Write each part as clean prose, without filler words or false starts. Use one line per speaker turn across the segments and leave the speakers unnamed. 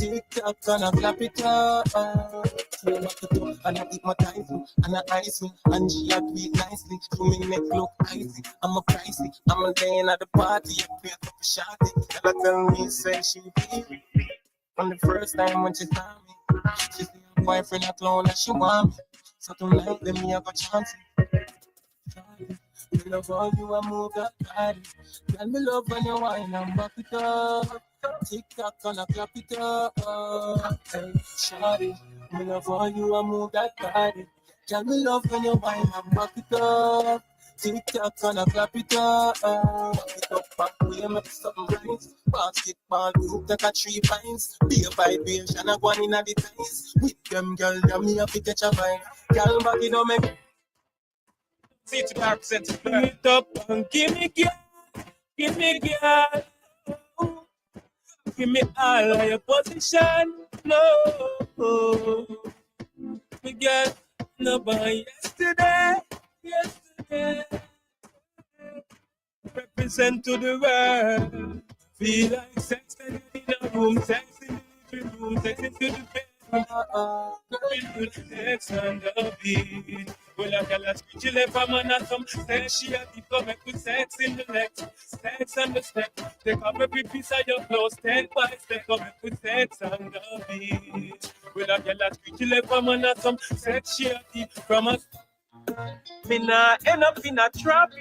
TikTok and I clap it up. So back it up and I eat my typing and I ice me and she a tweet nicely. To me neck look icy, I'm a pricey. I'm a day at the party, I pay up a shawty. Tell her tell me say she feel from the first time when she saw me. She say her boyfriend a clown and she want me. So tonight let me have a chance. Me love how you a move that body. Tell me love when you whine and back it up. TikTok and I clap it up. Hey, shawty. Me love how you a move that body. Tell me love when you whine and back it up. TikTok and I clap it up. Back it up back way, make something nice. Basketball, you take a 3 pints. Be a vibration, I go on in a the ties. With them girl, damn me have to catch a vibe. Girl, back it up, make see to dark sense. Bring it up and give me girl. Give me all of your position. No, me girl, no by yesterday. Represent to the world. Feel like sex in a room, sex in the living room, sex into the bed. Sex and the beat. Well, I got a screechy left a man and some sex. She a deep come with sex in the legs, sex and the step. Take off every piece of your clothes, step by step, come with sex and the beat. Well, I got a screechy left a man and some sex. She a deep from us. Me nah end up in a trap.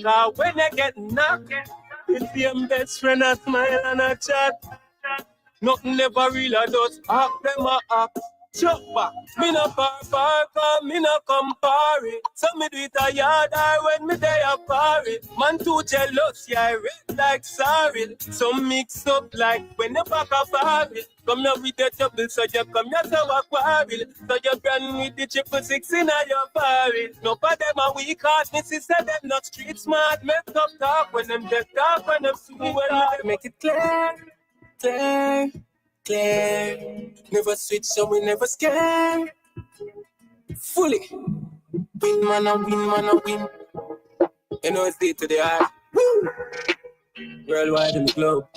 Cause when I get knocked, it's your best friend a smile and a chat. Nothing never real, I just act them a act. Chop back, me no par, me no compare it. So me do it a yard or when me day a party. Man too jealous, yeah, I red like sorry. So mix up like when you back a party. Come here with the trouble, so you come here so a quarrel. So you run with the 666 in a your party. No for them a weak heart, me sister them not street smart. Make up talk when them just talk when them see well. Make it clear. Never switch, so we never scared. Fully. Win, man, I win. You know it's day to the heart. Woo! Worldwide in the globe.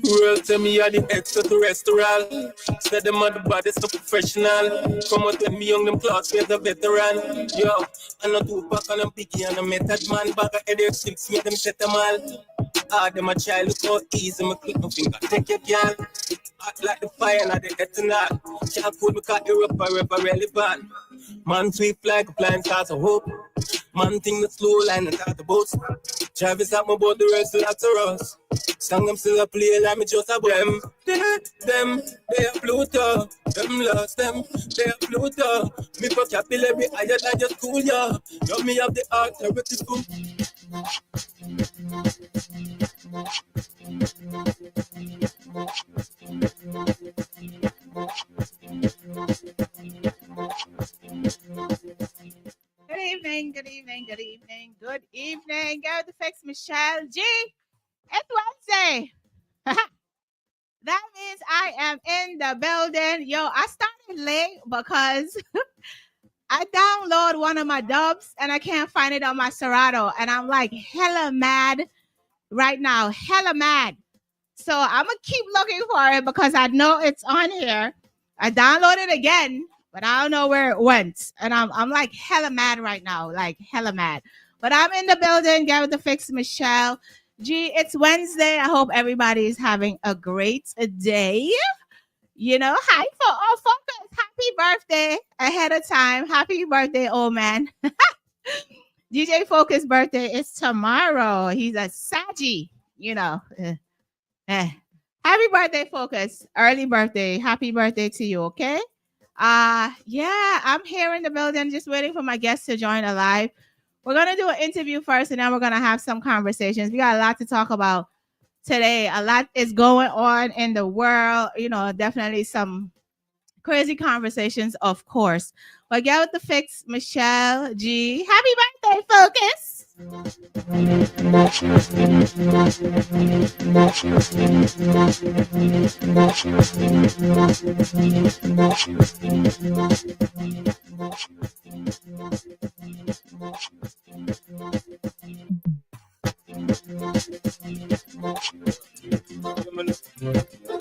World tell me you're the extraterrestrial. Said them are the baddest of professional. Come out with me young, them classmates, a veteran. Yo, I'm not too back on a biggie and a method man. Bag of headache sticks, make them set them all. Them a child, look how easy, me click my finger. Take your girl. Hot like the fire and the ethanol. Can't fool because Erup forever relevant. Man sweep like a blind stars of hope. Man think the slow line and start the boats. Travis at my boat, the rest of that's a us. Song them still a play like me just a them. Them, they are Pluto. Them lost them, they are Pluto. Me vocabulary higher than your school, yeah. Yo, me have the art, the school.
Good evening. Go to fix Michelle G. It's Wednesday. That means I am in the building. Yo, I started late because I download one of my dubs and I can't find it on my Serato. And I'm like hella mad right now. Hella mad. So I'm going to keep looking for it because I know it's on here. I downloaded it again, but I don't know where it went. And I'm like hella mad right now. Like hella mad. But I'm in the building. Get with the fix, Michelle G. It's Wednesday. I hope everybody is having a great day. You know, hi for Focus. Happy birthday ahead of time. Happy birthday, old man. DJ Focus' birthday is tomorrow. He's a Saggy, you know. Happy birthday, Focus. Early birthday. Happy birthday to you, okay? Yeah, I'm here in the building just waiting for my guests to join alive. We're going to do an interview first, and then we're going to have some conversations. We got a lot to talk about today. A lot is going on in the world. You know, definitely some crazy conversations, of course. But get with the fix, Michelle G. Happy birthday, Focus.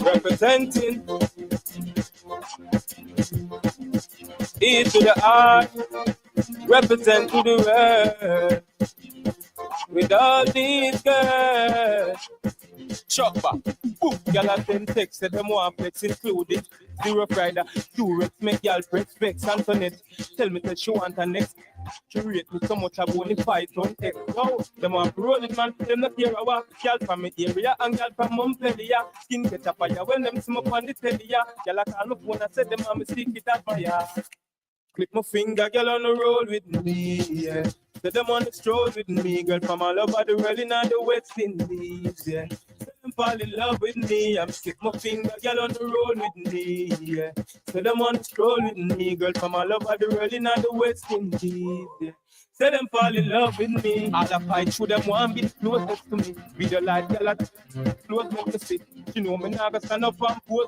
Representing E to the R, represent to the world with all these girls. Chopper, boom, y'all have 10 texts, said them want flex included. Zero Friday, Durex, make y'all press vex. Antoinette, tell me that she want her next. She rate me so much I only fight on text. No, them want roll it, man, them not here. I walk y'all from my area and y'all from Montpellier. Skin get a fire when them smoke on the telly. Y'all call my phone and said them want me stick it at fire. Click my finger, girl on the road with me, yeah. So them on the stroll with me, girl from all over the world in the West Indies, yeah. So them fall in love with me, I'm stick my finger, girl on the road with me, yeah. So them on the stroll with me, girl from all over the world in the West Indies, yeah. So them fall in love with me. All I fight through them want be the closest to me. Video light, girl, close me to see. You know me now, stand up and pose.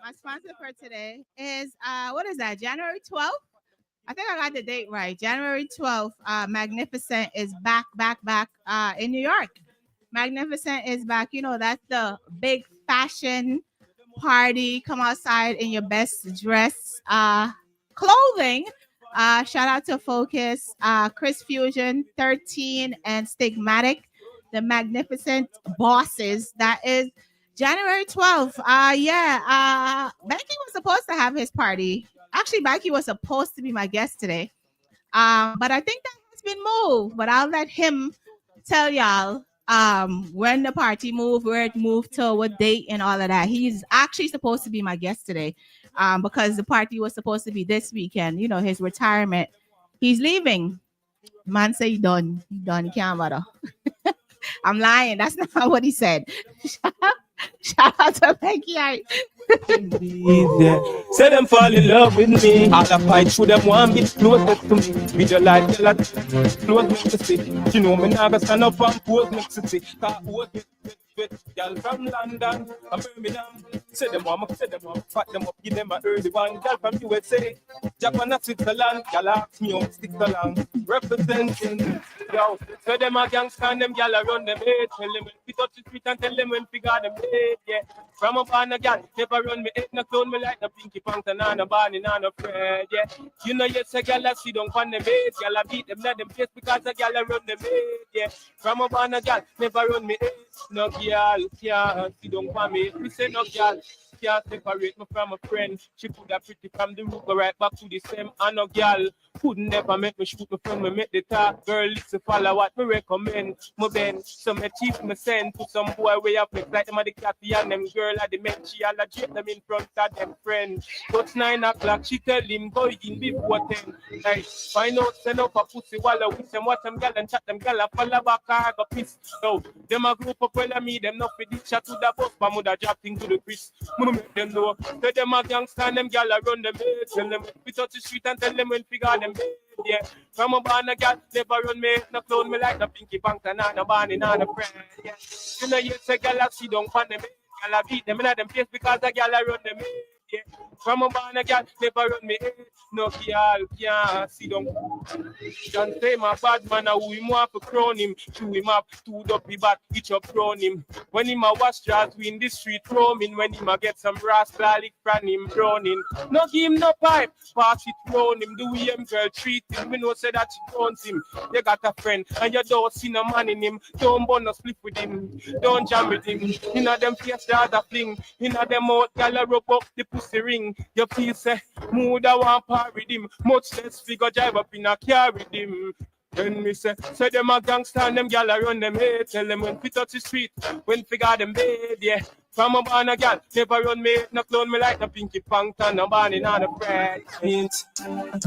My sponsor for today is what is that? January 12th? I think I got the date right. January 12th. Magnificent is back in New York. Magnificent is back. You know, that's the big fashion party. Come outside in your best dress clothing. Shout out to Focus, Chris Fusion, 13, and Stigmatic, the Magnificent Bosses. That is January 12th. Becky was supposed to have his party. Actually, Becky was supposed to be my guest today. But I think that has been moved. But I'll let him tell y'all when the party moved, where it moved to, what date, and all of that. He's actually supposed to be my guest today. Because the party was supposed to be this weekend, you know, his retirement. He's leaving. Man say he done. He done. He can't bother. I'm lying. That's not what he said. Shout out to Becky.
Yeah. Say them fall in love with me. All I fight through them want be closest to me. Video light, girl, close me to see. You know me now, stand up and pose me to see. Girl from London, I'm Birmingham. Say them want fat them up, give them a early one. Girl from USA, Japan and Switzerland. Girl ask me how stick along. Representing, yo. Say them a gangster and them girl run them head. Tell them when we touch the street and tell them when we got them head, yeah. From up on a girl, never run me head, no clone me like the Pinky Panther, and a Barney, and a Fred, yeah. You know yes, a girl she don't find them head. Girl beat them, let them face because a girl run them head, yeah. From up on a girl, never run me head. No girl can't sit down for me. We say no girl can't separate me from a friend. She could have pretty from the root, go right back to the same. And no girl couldn't never make me shoot my friend. Me make the talk. Girl, listen, follow what me recommend. My bend, so me chief me send to some boy way up like them at the cafe and them girl at the men. She all a drape them in front of them friends. But 9 o'clock, she tell him go in before 10. Hey, find out, send up a pussy while with them. Watch them girl and chat them girl and follow back I go piss. So, them a group of well me, them not for this chat to the bus, but mother drop thing to the Chris. Make them know. Tell them a gangster and them gal run them bed. Tell them we touch the street and tell them when we got them bed. Yeah. From a barn a gal never run me, no clone me like the Pinky Panther, and a Barney, and a friend. Yeah. You know you say gal she don't find them. Gal beat them in them face because the gal run them bed. Yeah. From a barn a gal never run me. No girl can't see them. John say my bad man, who him want to crown him. Chew him up, stood up his back, each up crown him. When him a wash jars, we in the street roaming. When him a get some brass garlic from him drowning. No give him no pipe, pass it round him. The way him girl treat him, we know say that she drones him. You got a friend, and you don't see no man in him. Don't burn no split with him, don't jam with him. Inna them face there's a fling. Inna them out, gyal a rub up the pussy ring. You feel say, mood a want par with him. Much less figure drive up in a car with him. Then me say them a gangster and them gyal a run them head. Tell them when we touch the street, when we got them bed, yeah. From a barn a gyal, never run me, no clone me like the Pinky Panther, no Barney, no the Fred.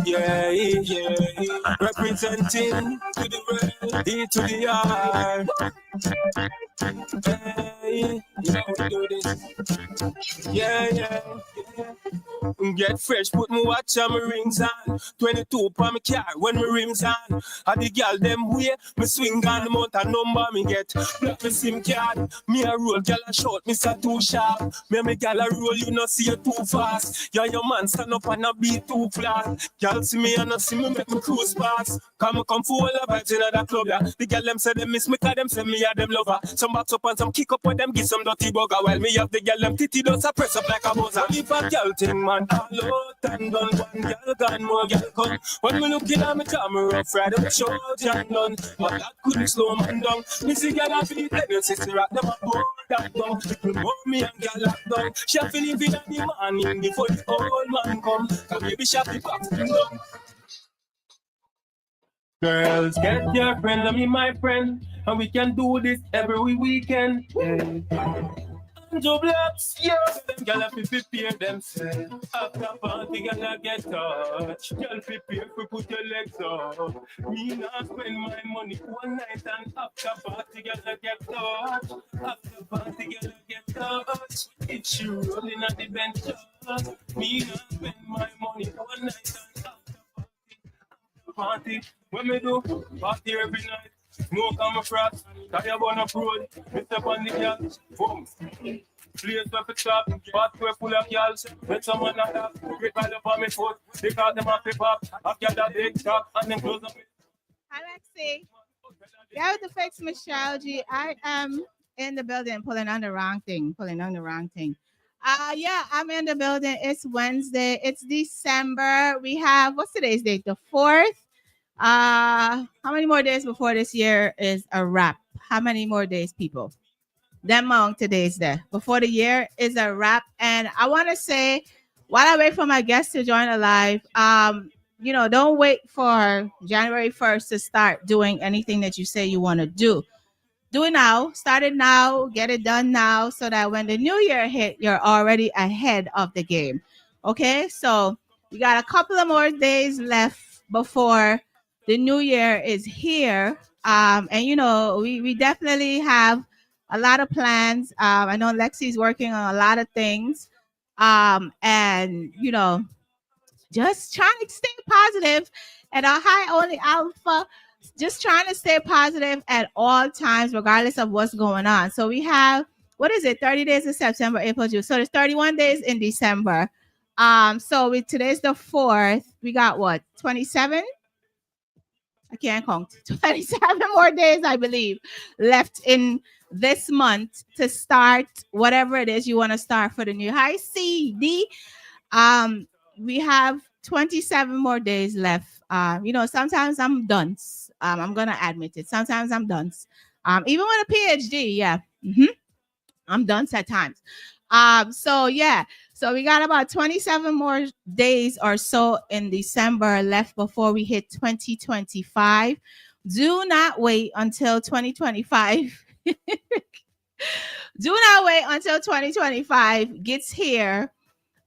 Yeah, yeah, representing to the world, E to the R. Hey, you know we do this. Yeah, yeah, yeah. Get fresh, put my watch and my rings on. 22 pa my car when my rims on. And the girl them way, me swing on the mount and number me get. Black me SIM card, me a roll, girl a short, me say too sharp. Me girl a roll, you know see you too fast. Yeah, your man stand up and a beat too flat. Girl see me and not see me make me cruise past. Come for all the vibes in the club, yeah. The girl them say them miss me, cause them say me a them lover. Some box up and some kick up with them, give some dirty bugger. While me have the girl them titty does a press up like a buzzer. If a girl thing man, all out and done. One girl gone, more girl come. When me looking at me camera, Friday up show John done. But that couldn't slow man down. Me see girl a feel it, then sister rock them a pour that down. Little me and girl lock down. She a feel it in the morning before the old man come. Cause baby she a be back down. Girls, get your friend, and me my friend, and we can do this every weekend. Joe Blacks, yeah, them gyal have to prepare themselves. After party, gyal get touch. Gyal prepare for put your legs up. Me not spend my money one night and after party, gyal get touch. After party, gyal get touch. It's you rolling at the bench. Me not spend my money one night and after party. When me do party every night. Smoke on my frat, tire on up road, me step on the gal, boom. Place where for top, part where full of gals. When someone like that, grip all up on my foot, they call them off the pop, after that big top, and then close up.
Hi, Lexi. Yeah, with the fix Michelleg. I am in the building pulling on the wrong thing. Yeah, I'm in the building. It's Wednesday. It's December. We have, what's today's date? The 4th. How many more days before this year is a wrap? How many more days, people? That among today's day before the year is a wrap. And I want to say, while I wait for my guests to join the live, don't wait for January 1st to start doing anything that you say you want to do. Do it now, start it now, get it done now, so that when the new year hit, you're already ahead of the game. Okay, so we got a couple of more days left before the new year is here. And we definitely have a lot of plans. I know Lexi's working on a lot of things. And just trying to stay positive at a high only alpha, just trying to stay positive at all times, regardless of what's going on. So we have, what is it? 30 days in September, April, June. So there's 31 days in December. So today's the 4th. We got what? 27? I can't count. 27 more days, I believe, left in this month to start whatever it is you want to start for the new high CD. We have 27 more days left. Sometimes I'm dunce. I'm gonna admit it. Sometimes I'm dunce. Even with a PhD, yeah. I'm dunce at times. So we got about 27 more days or so in December left before we hit 2025. Do not wait until 2025. Do not wait until 2025 gets here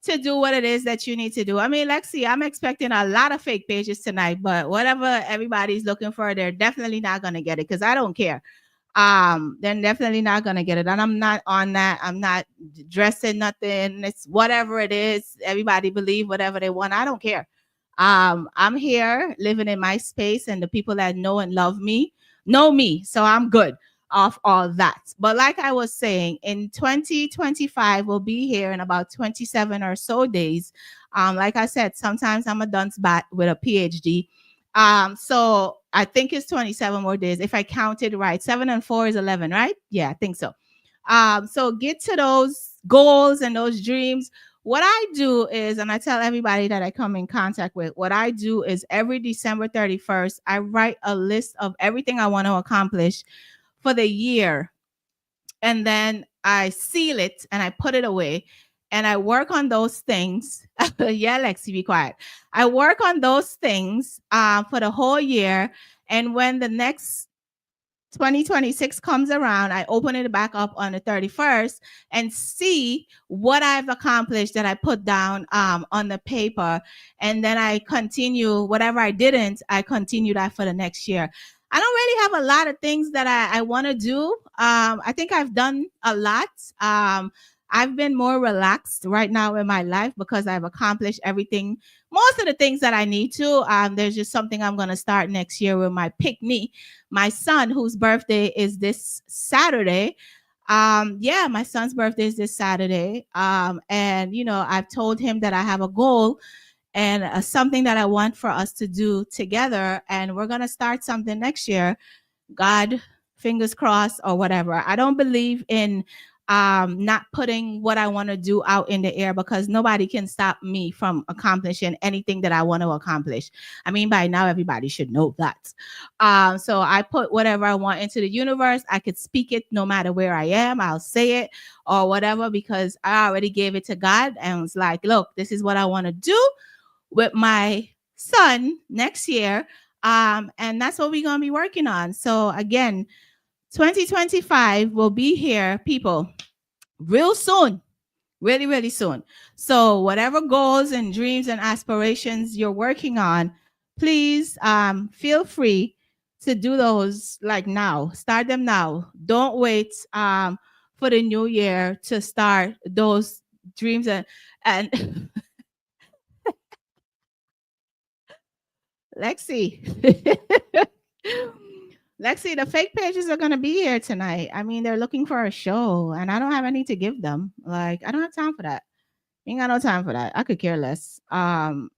to do what it is that you need to do. I mean, Lexi, I'm expecting a lot of fake pages tonight, but whatever everybody's looking for, they're definitely not going to get it because I don't care. They're definitely not going to get it. And I'm not on that. I'm not dressing nothing. It's whatever it is. Everybody believe whatever they want. I don't care. I'm here living in my space, and the people that know and love me know me. So I'm good off all that. But like I was saying, in 2025, we'll be here in about 27 or so days. Like I said, sometimes I'm a dunce bat with a PhD. So I think it's 27 more days if I counted right. 7 and 4 is 11, right? Yeah, I think so. So get to those goals and those dreams. What I do is, and I tell everybody that I come in contact with, what I do is every December 31st, I write a list of everything I want to accomplish for the year. And then I seal it and I put it away. And I work on those things. Yeah, Lexi, be quiet. I work on those things for the whole year. And when the next 2026 comes around, I open it back up on the 31st and see what I've accomplished that I put down on the paper. And then I continue whatever I didn't, I continue that for the next year. I don't really have a lot of things that I want to do. I think I've done a lot. I've been more relaxed right now in my life because I've accomplished everything, most of the things that I need to. There's just something I'm going to start next year with my pick me, my son, whose birthday is this Saturday. Yeah, my son's birthday is this Saturday. And you know, I've told him that I have a goal and something that I want for us to do together, and we're going to start something next year. God, fingers crossed or whatever. I don't believe in not putting what I want to do out in the air, because nobody can stop me from accomplishing anything that I want to accomplish. I mean, by now everybody should know that. So I put whatever I want into the universe. I could speak it no matter where I am. I'll say it or whatever, because I already gave it to God and was like, look, this is what I want to do with my son next year. And that's what we're going to be working on. So again, 2025 will be here, people, real soon, really, really soon. So whatever goals and dreams and aspirations you're working on, please feel free to do those like now. Start them now. Don't wait for the new year to start those dreams and Lexi. Lexi, the fake pages are gonna be here tonight. I mean, they're looking for a show, and I don't have any to give them. Like, I don't have time for that. Ain't got no time for that. I could care less.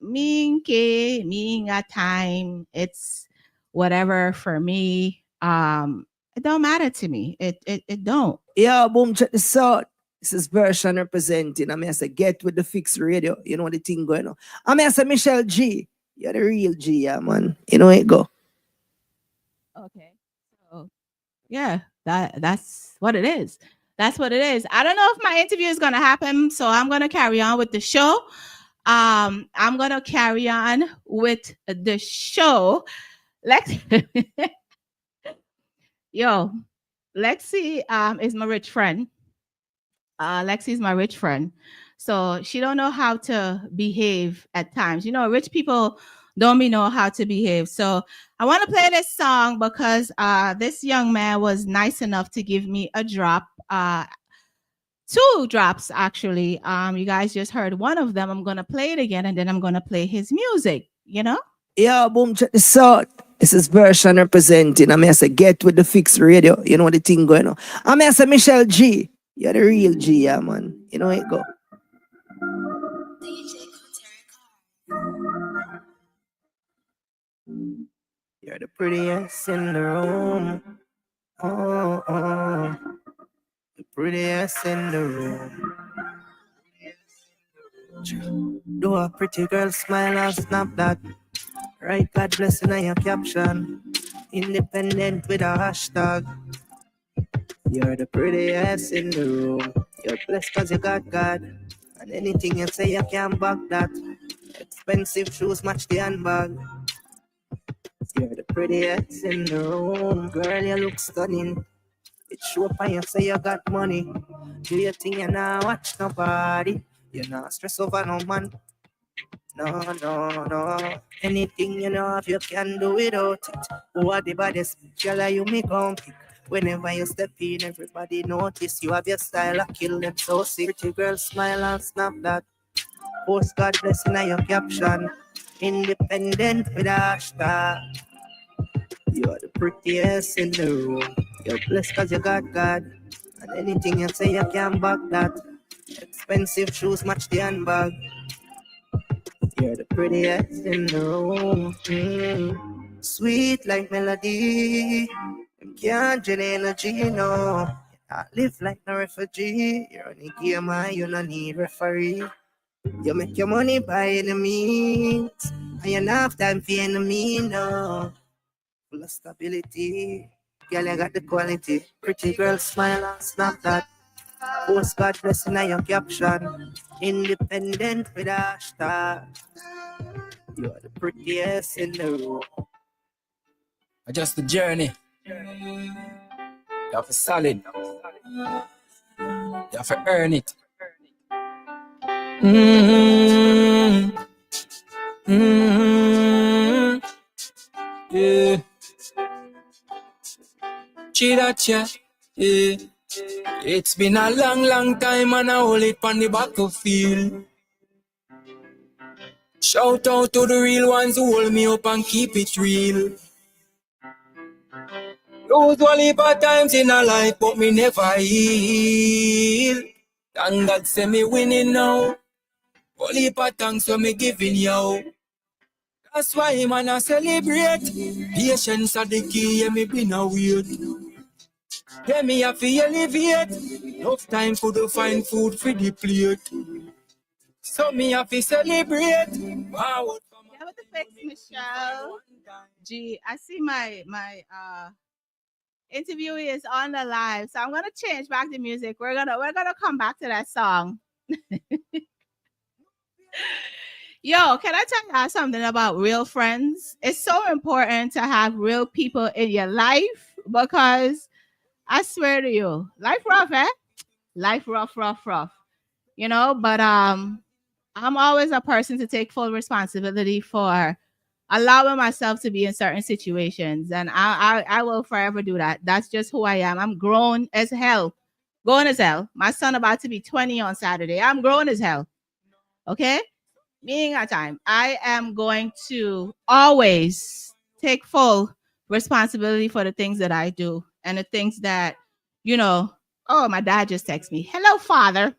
Me ain't got time. It's whatever for me. It don't matter to me. It don't.
Yeah, boom, check this out. This is version representing. I mean, I say, get with the fixed radio. You know the thing going on. I mean, I say, Michelleg G. You're the real G, yeah, man. You know it go.
Okay. So yeah, that's what it is. That's what it is. I don't know if my interview is gonna happen, so I'm gonna carry on with the show. I'm gonna carry on with the show. Lex Yo, Lexi is my rich friend. Lexi is my rich friend. So she don't know how to behave at times. You know, rich people don't be know how to behave. So I want to play this song because this young man was nice enough to give me a drop. Two drops actually. You guys just heard one of them. I'm gonna play it again, and then I'm gonna play his music. You know.
Yeah, boom, check this out. This is version representing. I mean, I say, get with the fixed radio. You know the thing going on. I mean, I say, Michelleg G. You're the real G, yeah, man. You know it go. You're the prettiest in the room. Oh, oh. The prettiest in the room. Do a pretty girl smile and snap that. Right, God blessing on your caption. Independent with a hashtag. You're the prettiest in the room. You're blessed cause you got God. And anything you say you can't back that. Expensive shoes match the handbag. You're the prettiest in the room. Girl, you look stunning. It show up and you say you got money. Do you think you not watch nobody? You're not stress over no man. No, no, no. Anything you know if you can do without it. Who are the baddest girl you make on pick? Whenever you step in, everybody notice you have your style. I kill them so sick. Pretty girl smile and snap that. Post God blessing on your caption. Independent with a hashtag. You're the prettiest in the room. You're blessed cause you got God. And anything you say you can't back that. Expensive shoes match the handbag. You're the prettiest in the room. Sweet like melody. You can't drain energy, no. You live like no refugee. You're on a gamer, you don't need referee. You make your money by any means. And you don't have time for enemy, no. Full of stability. Girl, you got the quality. Pretty girl smile and snap that. Post God blessing on your caption. Independent with a hashtag. You are the prettiest in the room.
Just the journey. You have to solid. You have to earn it. Yeah. Chiracha. Yeah. It's been a long, long time and I hold it on the battlefield. Shout out to the real ones who hold me up and keep it real. Those only bad times in a life, but me never heal. Thank God say me winning now. Only bad thanks for me giving you. That's why man I celebrate. Patience are the key, yeah me been a weird. Yeah me have to elevate. Enough time for to find food for the plate. So me have to celebrate. Wow.
Yeah, with the fix, Michelle. Gee, I see my interview is on the live, so I'm gonna change back the music. We're gonna come back to that song. Yo, can I tell you something about real friends? It's so important to have real people in your life because I swear to you, life rough, eh? Life rough, rough, rough. You know, but I'm always a person to take full responsibility for allowing myself to be in certain situations, and I will forever do that. That's just who I am. I'm grown as hell, grown as hell. My son about to be 20 on Saturday. I'm grown as hell. Okay, meaning that time I am going to always take full responsibility for the things that I do and the things that, you know. Oh, my dad just texted me. Hello, father.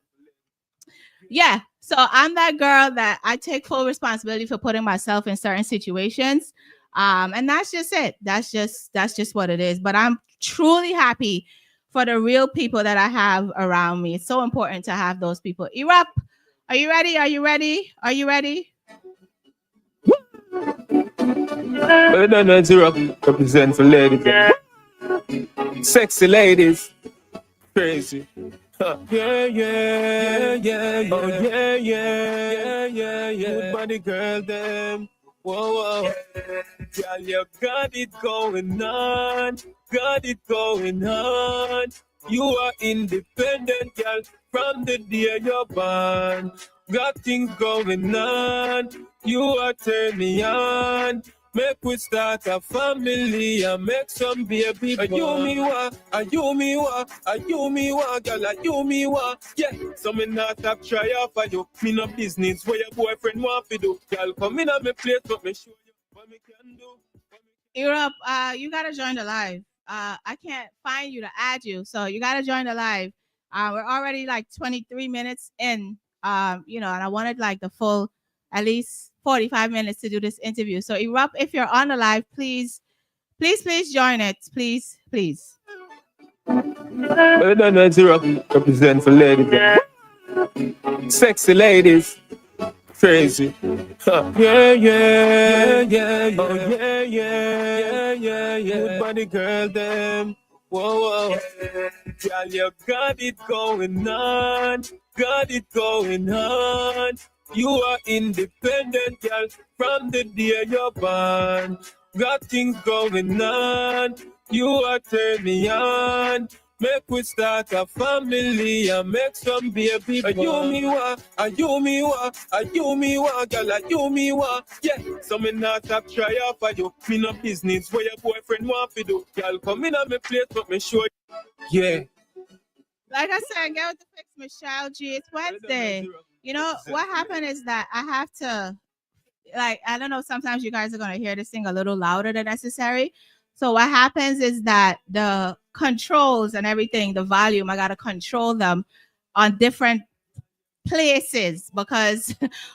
Yeah. So I'm that girl that I take full responsibility for putting myself in certain situations. And that's just it. That's just what it is. But I'm truly happy for the real people that I have around me. It's so important to have those people. Erup, are you ready? Are you ready? Are you ready?
I don't know, Erup represent for ladies. Sexy ladies. Crazy. Yeah, yeah, yeah, yeah, oh, yeah, yeah, yeah, yeah. Good body girl, them. Whoa, whoa. Girl, you got it going on. Got it going on. You are independent, girl, from the day you're born. Got things going on. You are turning on. Make we start a family and make some baby born. You me wa, you me wa, you me wa, girl, you me wa. Yeah, so me not have try off for you. Me no business where your boyfriend want to do. Girl, come in on me place, but me show you what me can do.
Erup, you gotta join the live. I can't find you to add you, so you gotta join the live. We're already like 23 minutes in. You know, and I wanted like the full, at least 45 minutes to do this interview. So Erup, if you're on the live, please join it. Please, please.
I don't know, Erup represent for ladies. Sexy ladies. Crazy. Yeah, yeah, yeah, yeah, oh, yeah, yeah, yeah, yeah. Good body girl, them. Whoa, whoa. Girl, you got it going on. Got it going on. You are independent, girl, from the day you're born. Got things going on. You are turning on. Make we start a family and make some baby born. You me wa, you me wa, you me wa, girl, you me wa. Yeah, so me not have try off for you. Me no business where your boyfriend want to do. Girl, come in on me place, but me show you. Yeah.
Like I said, get with the fix, Michelle G. It's Wednesday. You know what happened is that I have to, like, I don't know. Sometimes you guys are gonna hear this thing a little louder than necessary. So what happens is that the controls and everything, the volume, I gotta control them on different places because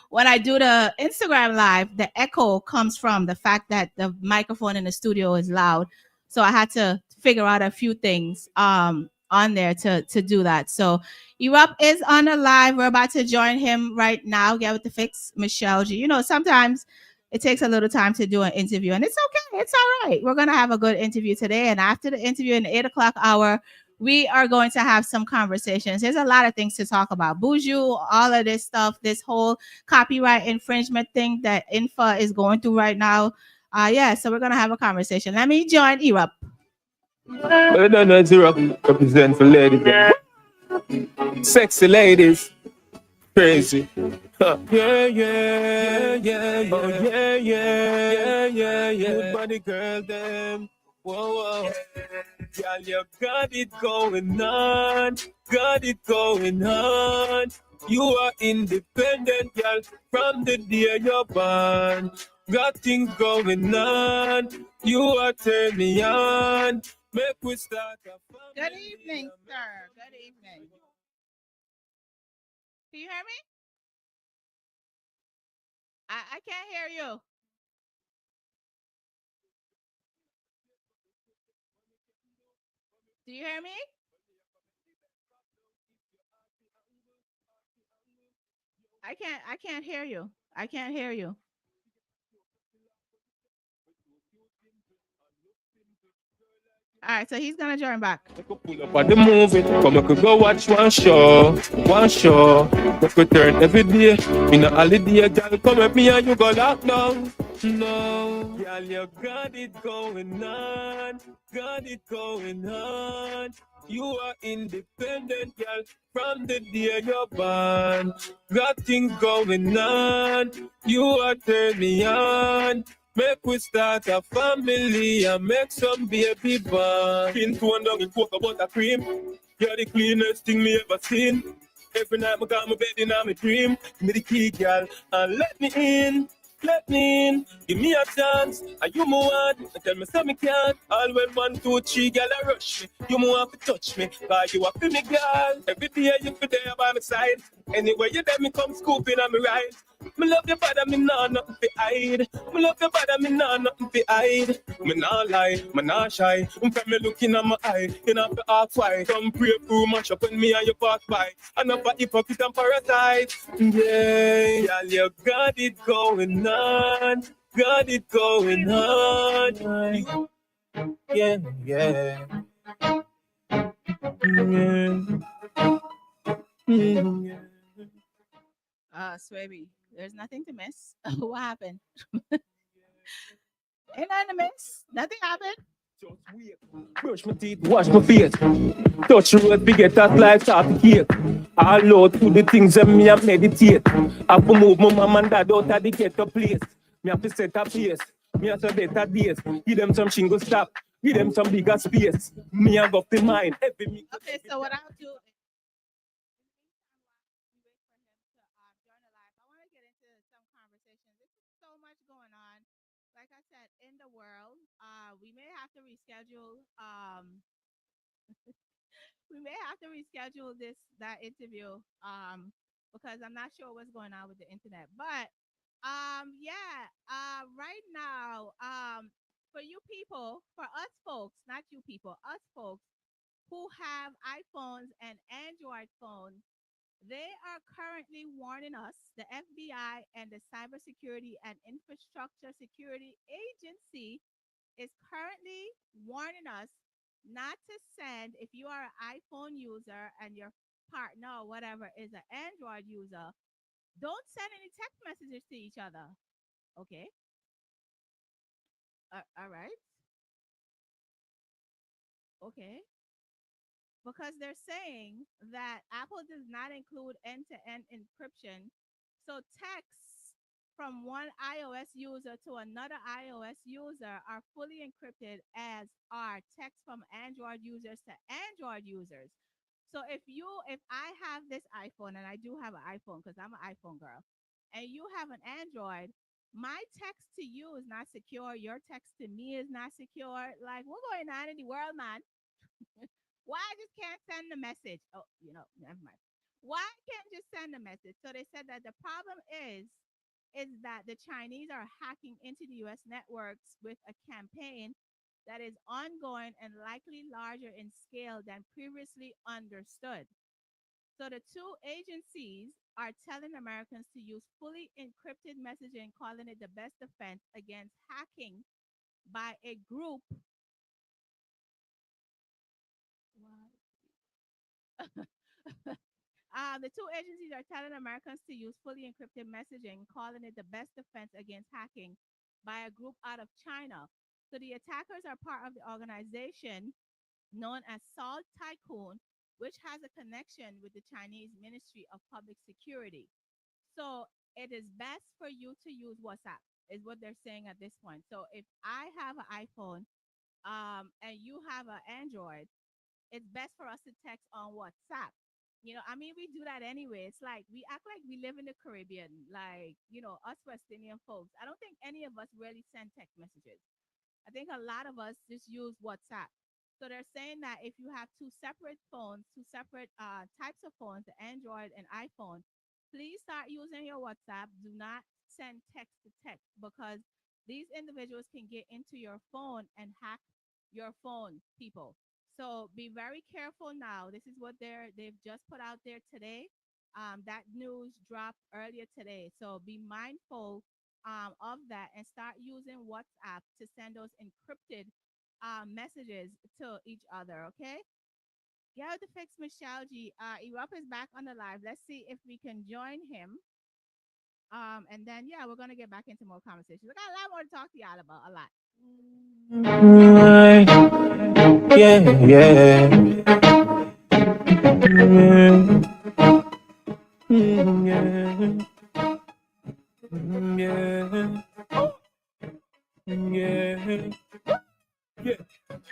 when I do the Instagram live, the echo comes from the fact that the microphone in the studio is loud. So I had to figure out a few things on there to do that. So Erup is on the live. We're about to join him right now. Get with the fix, Michelle G. You know, sometimes it takes a little time to do an interview, and it's okay. It's all right. We're gonna have a good interview today. And after the interview in the 8 o'clock hour, we are going to have some conversations. There's a lot of things to talk about. Buju, all of this stuff, this whole copyright infringement thing that INFA is going through right now. Yeah, so we're going to have a conversation. Let me join Erup.
I don't know, Erup represent for ladies. Sexy ladies. Crazy. Yeah, yeah, yeah, yeah, oh, yeah, yeah, yeah, yeah, yeah. Good body girl, them. Whoa, whoa. Girl, you got it going on. Got it going on. You are independent, girl, from the day you're born. Got things going on. You are turning me on. Make we start a
Good
family.
evening, sir. Good evening. Can you hear me? I can't hear you. Do you hear me? I can't hear you. I can't hear you. All right, so he's gonna join back.
We could pull up at the movie, come we could go watch one show, one show. We could turn every day in a holiday, girl. Come with me and you go lock down. No, girl, you got it going on, got it going on. You are independent, girl, from the day you're born. Got things going on, you are turning me on. Make we start a family and make some baby born. Skin tone down in cocoa butter cream. You're the cleanest thing me ever seen. Every night I got my bed in my dream. Give me the key, girl, and let me in. Let me in, give me a chance. And you more want, and tell me so me can't. All when 1, 2, 3, girl, I rush me. You more want to touch me, cause you a for me, girl. Every day you be there by my side. Anywhere you there, me come scooping on me right. Me love your body, me nah nothing to hide. Me love your body, me nah nothing to hide. Me nah lie, me nah shy. From me looking at my eye, you know to ask why. Come pray through much up when me and you pass by. I know for hypocrite and parasite. Yeah, girl, you got it going on. Got it going on. Yeah, yeah, yeah. Yeah.
Swaby, there's nothing to miss. What happened? Ain't nothing to miss. Nothing happened.
Just wait. Brush my teeth, wash my face. Touch the road, we get that life start to cake. All out to the things that me and meditate. I have to move my mom and dad out of the ghetto place. Me have to set a pace. Me have to better days. Give them some shingle stop. Give them some bigger space. Me have got the mind. Every me.
Okay, so what I'll do is we wait for him to join the live. I want to get into some conversations. There's so much going on. Like I said, in the world, we may have to reschedule. We may have to reschedule that interview. Because I'm not sure what's going on with the internet. But yeah. Right now, for you people, for us folks, not you people, us folks who have iPhones and Android phones, they are currently warning us, the FBI and the Cybersecurity and Infrastructure Security Agency is currently warning us not to send, if you are an iPhone user and your partner or whatever is an Android user, don't send any text messages to each other. Okay. All right. Okay. Because they're saying that Apple does not include end to end encryption. So texts from one iOS user to another iOS user are fully encrypted, as are texts from Android users to Android users. So if I have this iPhone, and I do have an iPhone because I'm an iPhone girl, and you have an Android, my text to you is not secure. Your text to me is not secure. Like, what's going on in the world, man? Why I just can't send the message? Oh, never mind. Why can't just send the message? So they said that the problem is that the Chinese are hacking into the US networks with a campaign that is ongoing and likely larger in scale than previously understood. So the two agencies are telling Americans to use fully encrypted messaging, calling it the best defense against hacking by a group. The two agencies are telling Americans to use fully encrypted messaging, calling it the best defense against hacking by a group out of China. So the attackers are part of the organization known as Salt Tycoon, which has a connection with the Chinese Ministry of Public Security. So it is best for you to use WhatsApp, is what they're saying at this point. So if I have an iPhone and you have an Android, it's best for us to text on WhatsApp. I mean, we do that anyway. It's like we act like we live in the Caribbean, like, us West Indian folks. I don't think any of us really send text messages. I think a lot of us just use WhatsApp. So they're saying that if you have two separate phones, two separate types of phones, the Android and iPhone, please start using your WhatsApp. Do not send text to text because these individuals can get into your phone and hack your phone, people. So be very careful now. This is what they've just put out there today. That news dropped earlier today. So be mindful of that and start using WhatsApp to send those encrypted messages to each other. Okay. Yeah, the fix Michelle G. Erup is back on the live. Let's see if we can join him. And then yeah, we're gonna get back into more conversations. We got a lot more to talk to y'all about. A lot.
Yeah, yeah. Yeah. Yeah. Yeah.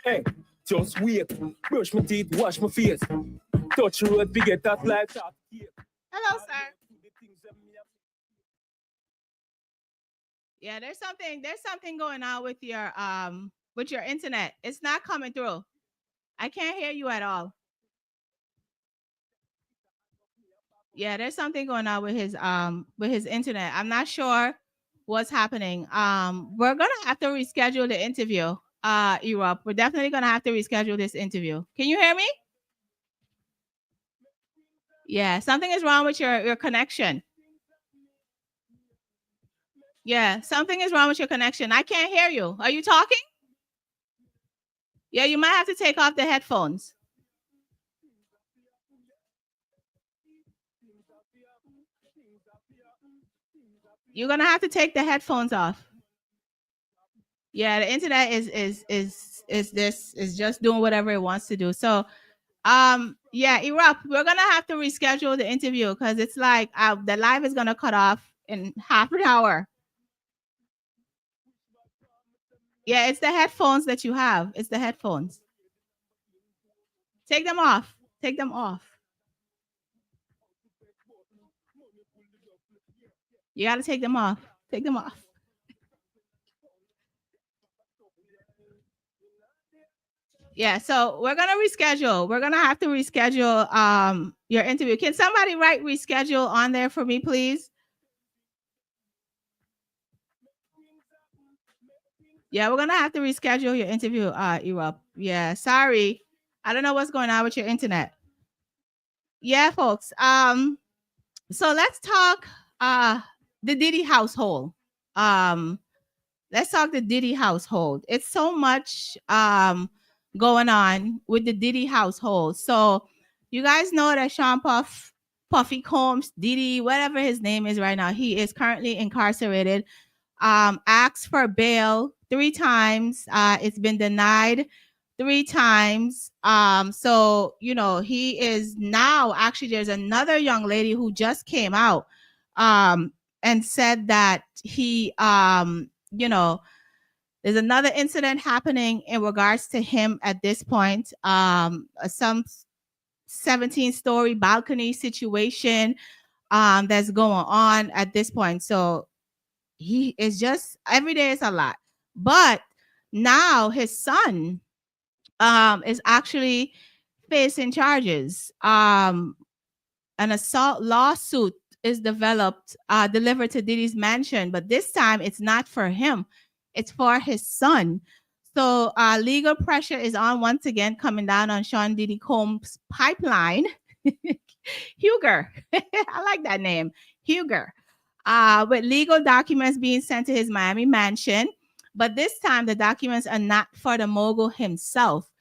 Hey, just wait. Brush my teeth, wash my face. Touch the road, we get that life top.
Hello, sir. Yeah, there's something going on with your internet. It's not coming through. I can't hear you at all. Yeah, there's something going on with his internet. I'm not sure what's happening. We're gonna have to reschedule the interview. Erup. We're definitely gonna have to reschedule this interview. Can you hear me? Yeah, something is wrong with your connection. Yeah, something is wrong with your connection. I can't hear you. Are you talking? Yeah, you might have to take off the headphones. You're gonna have to take the headphones off. Yeah, the internet is just doing whatever it wants to do. So yeah, Erupt, we're gonna have to reschedule the interview because it's like the live is gonna cut off in half an hour. Yeah, it's the headphones that you have. It's the headphones. Take them off. Take them off. You gotta take them off. Take them off. Yeah, so we're gonna reschedule. We're gonna have to reschedule your interview. Can somebody write reschedule on there for me, please? Yeah, we're gonna have to reschedule your interview, Erup. Yeah, sorry. I don't know what's going on with your internet. Yeah, folks. So let's talk the Diddy household. Um, let's talk the Diddy household. It's so much going on with the Diddy household. So you guys know that Puffy Combs, Diddy, whatever his name is right now, he is currently incarcerated. Asked for bail 3 times. It's been denied 3 times. So he is now actually there's another young lady who just came out and said that he there's another incident happening in regards to him at this point. Some 17-story balcony situation that's going on at this point. So he is just every day is a lot. But now his son is actually facing charges. An assault lawsuit is delivered to Diddy's mansion, but this time it's not for him, it's for his son. So legal pressure is on once again, coming down on Sean Diddy Combs' pipeline. Huger, I like that name, Huger. With legal documents being sent to his Miami mansion, but this time the documents are not for the mogul himself.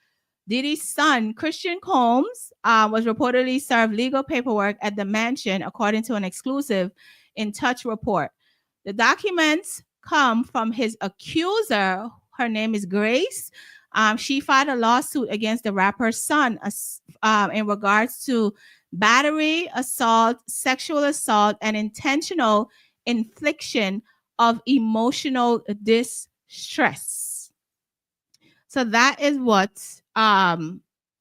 Diddy's son, Christian Combs, was reportedly served legal paperwork at the mansion, according to an exclusive In Touch report. The documents come from his accuser. Her name is Grace. She filed a lawsuit against the rapper's son in regards to battery, assault, sexual assault, and intentional infliction of emotional distress. So that is what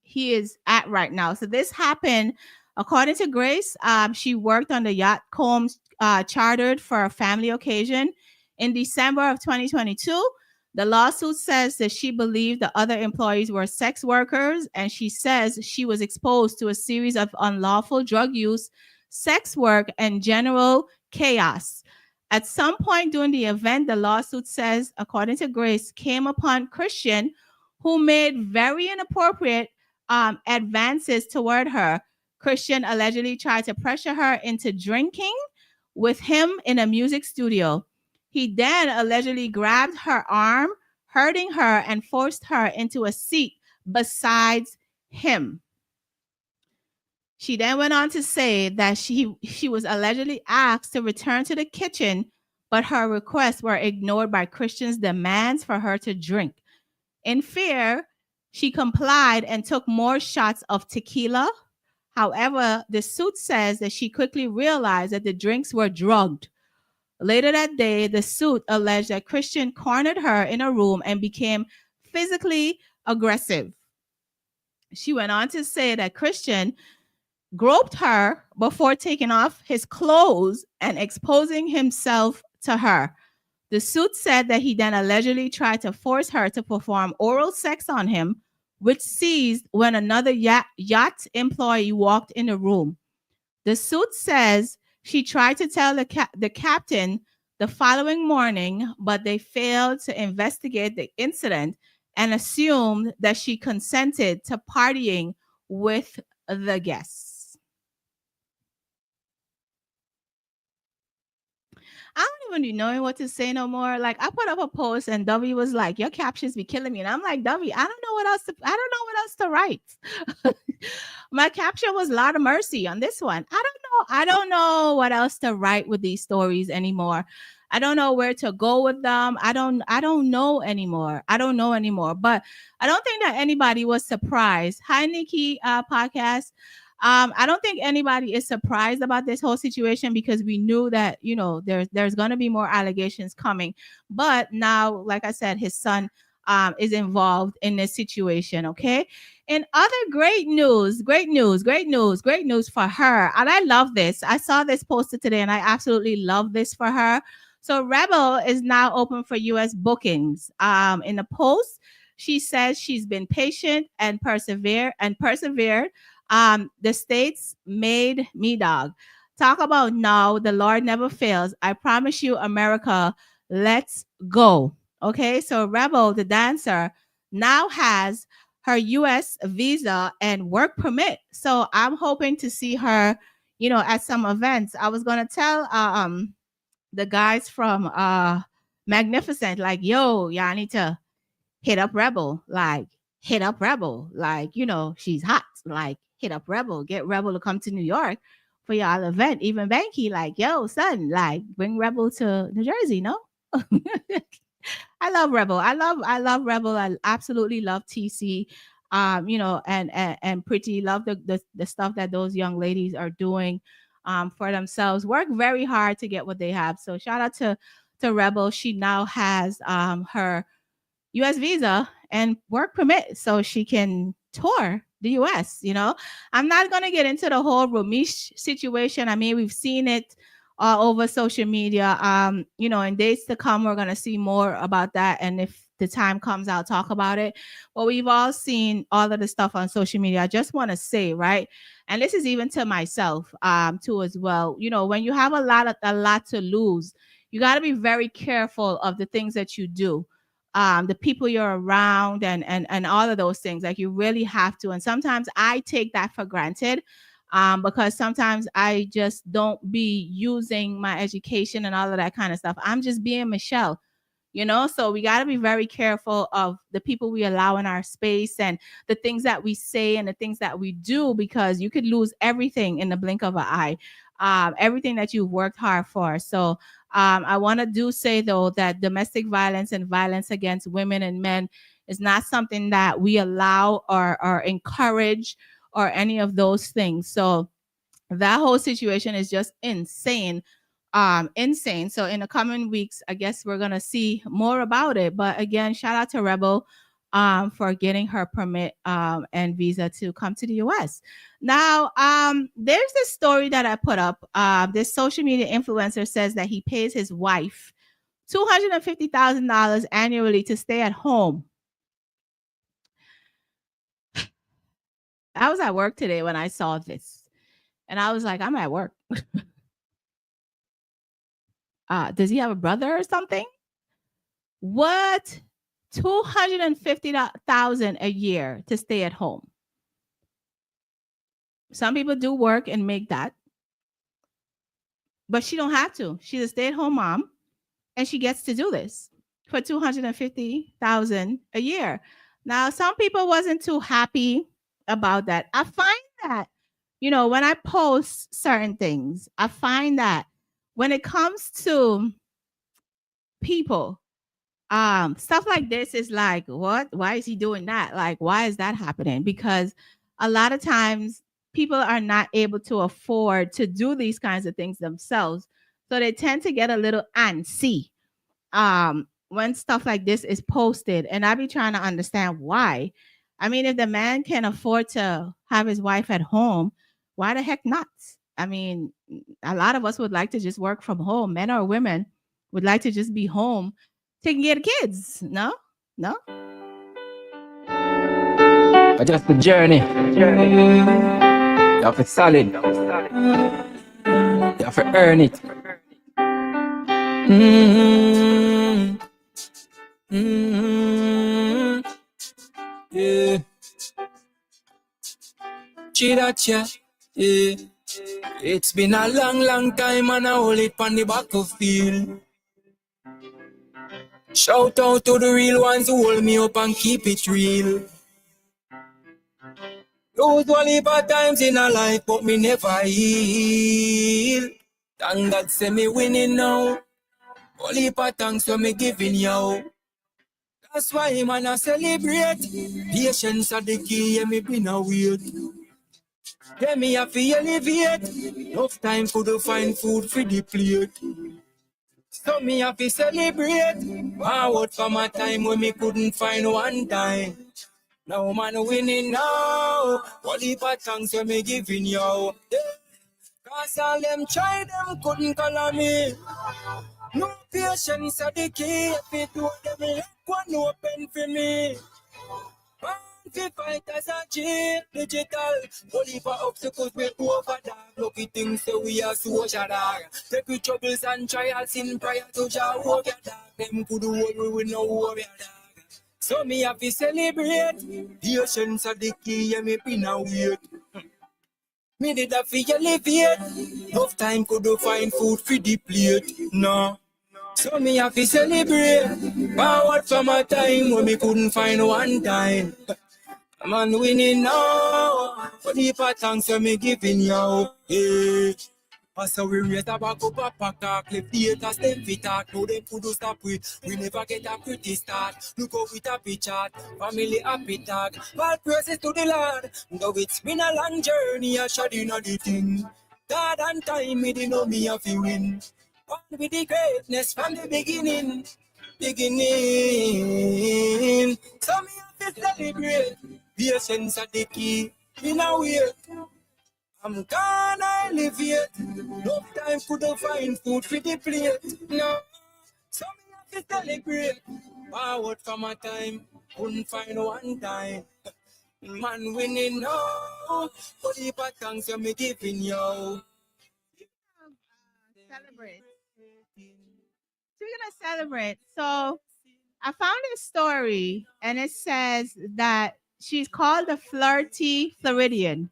he is at right now. So this happened according to Grace. She worked on the yacht Combs chartered for a family occasion in December of 2022. The lawsuit says that she believed the other employees were sex workers, and she says she was exposed to a series of unlawful drug use, sex work, and general chaos. At some point during the event, the lawsuit says, according to Grace, came upon Christian who made very inappropriate advances toward her. Christian allegedly tried to pressure her into drinking with him in a music studio. He then allegedly grabbed her arm, hurting her, and forced her into a seat besides him. She then went on to say that she was allegedly asked to return to the kitchen, but her requests were ignored by Christian's demands for her to drink. In fear, she complied and took more shots of tequila. However, the suit says that she quickly realized that the drinks were drugged. Later that day, the suit alleged that Christian cornered her in a room and became physically aggressive. She went on to say that Christian groped her before taking off his clothes and exposing himself to her. The suit said that he then allegedly tried to force her to perform oral sex on him, which ceased when another yacht employee walked in the room. The suit says she tried to tell the captain the following morning, but they failed to investigate the incident and assumed that she consented to partying with the guests. I don't even be knowing what to say no more. Like I put up a post and W was like, "Your captions be killing me," and I'm like, "W, I don't know what else. I don't know what else to write." My caption was "Lot of mercy" on this one. I don't know. I don't know what else to write with these stories anymore. I don't know where to go with them. I don't. I don't know anymore. I don't know anymore. But I don't think that anybody was surprised. Hi, Nikki, podcast. I don't think anybody is surprised about this whole situation because we knew that there's going to be more allegations coming. But now, like I said, his son is involved in this situation. Okay. And other great news, great news, great news, great news for her. And I love this. I saw this posted today, and I absolutely love this for her. So Rebel is now open for U.S. bookings. In the post, she says she's been patient and persevered. The states made me dog. Talk about no, the Lord never fails. I promise you, America, let's go. Okay, so Rebel, the dancer, now has her US visa and work permit. So I'm hoping to see her, at some events. I was gonna tell the guys from Magnificent, like, yo, y'all need to hit up Rebel, like hit up Rebel, like she's hot, like hit up Rebel, get Rebel to come to New York for y'all event. Even Banky, like, yo, son, like bring Rebel to New Jersey, no? I love Rebel. I love Rebel. I absolutely love TC. And Pretty love the stuff that those young ladies are doing for themselves. Work very hard to get what they have. So shout out to Rebel. She now has her US visa and work permit so she can tour the US. I'm not going to get into the whole Ramesh situation. I mean, we've seen it all over social media. In days to come, we're going to see more about that. And if the time comes, I'll talk about it. But we've all seen all of the stuff on social media. I just want to say, right? And this is even to myself, too, as well. When you have a lot to lose, you got to be very careful of the things that you do, the people you're around, and all of those things. Like you really have to. And sometimes I take that for granted, because sometimes I just don't be using my education and all of that kind of stuff. I'm just being Michelle. So we got to be very careful of the people we allow in our space and the things that we say and the things that we do, because you could lose everything in the blink of an eye, everything that you've worked hard for. So I want to say, though, that domestic violence and violence against women and men is not something that we allow or encourage or any of those things. So that whole situation is just insane. Insane. So in the coming weeks, I guess we're gonna see more about it. But again, shout out to Rebel. for getting her permit and visa to come to the US. Now, there's this story that I put up. This social media influencer says that he pays his wife $250,000 annually to stay at home. I was at work today when I saw this, and I was like, I'm at work. Does he have a brother or something? What? 250,000 a year to stay at home. Some people do work and make that, but she don't have to. She's a stay-at-home mom, and she gets to do this for 250,000 a year. Now, some people wasn't too happy about that. I find that, when I post certain things, I find that when it comes to people, stuff like this is like, what? Why is he doing that? Like, why is that happening? Because a lot of times people are not able to afford to do these kinds of things themselves. So they tend to get a little antsy when stuff like this is posted. And I be trying to understand why. I mean, if the man can afford to have his wife at home, why the heck not? I mean, a lot of us would like to just work from home. Men or women would like to just be home taking care of kids. No? No?
Just the journey. You have to solid. You have to earn it. Yeah. Chiracha. Yeah. It's been a long, long time and I hold it on the battlefield. Shout out to the real ones who hold me up and keep it real. Those only bad times in a life, but me never heal. Thank God say me winning now. Only bad thanks for me giving you. That's why man I celebrate. Patience are the key, and me been a wait. Yeah, me have to elevate. Enough time for to find food for the plate. So me have to celebrate. Forward from a time when me couldn't find one time. Now man winning now. Only bad thanks for me giving you. Yeah. Cause all them try, them couldn't color me. No patience are the key. If it do them let one open for me. Fi fight as a G, digital. Only for obstacles we over that. Lucky things say we are social dog. Take with troubles and trials in prior to Jah warrior dog. Them could worry with no warrior dog. So me have to celebrate. Patience are the key and me been a wait. Me did a fi elevate. Enough time could find food for the plate. No. So me have to celebrate. Forward from a time when me couldn't find one time. Man winning now. For the thanks for me giving you. Yeah. So we rate a back up a pack, clip the haters, them fit talk. No, them could stop with. We never get a pretty start. Look out with a pitch chart. Family happy tag. All praises to the Lord. Though it's been a long journey, I shot in the thing. God and time, me didn't know me have to win. One with the greatness from the beginning. So me have to celebrate. Patience are the key. In a way. I'm gonna elevate. No time for the find food for the plate. No. So me have to celebrate. Forward from my time. Couldn't find one time. Man winning now. Only for thanks you me giving you.
Celebrate. We're gonna celebrate. So I found a story, and it says that she's called the Flirty Floridian.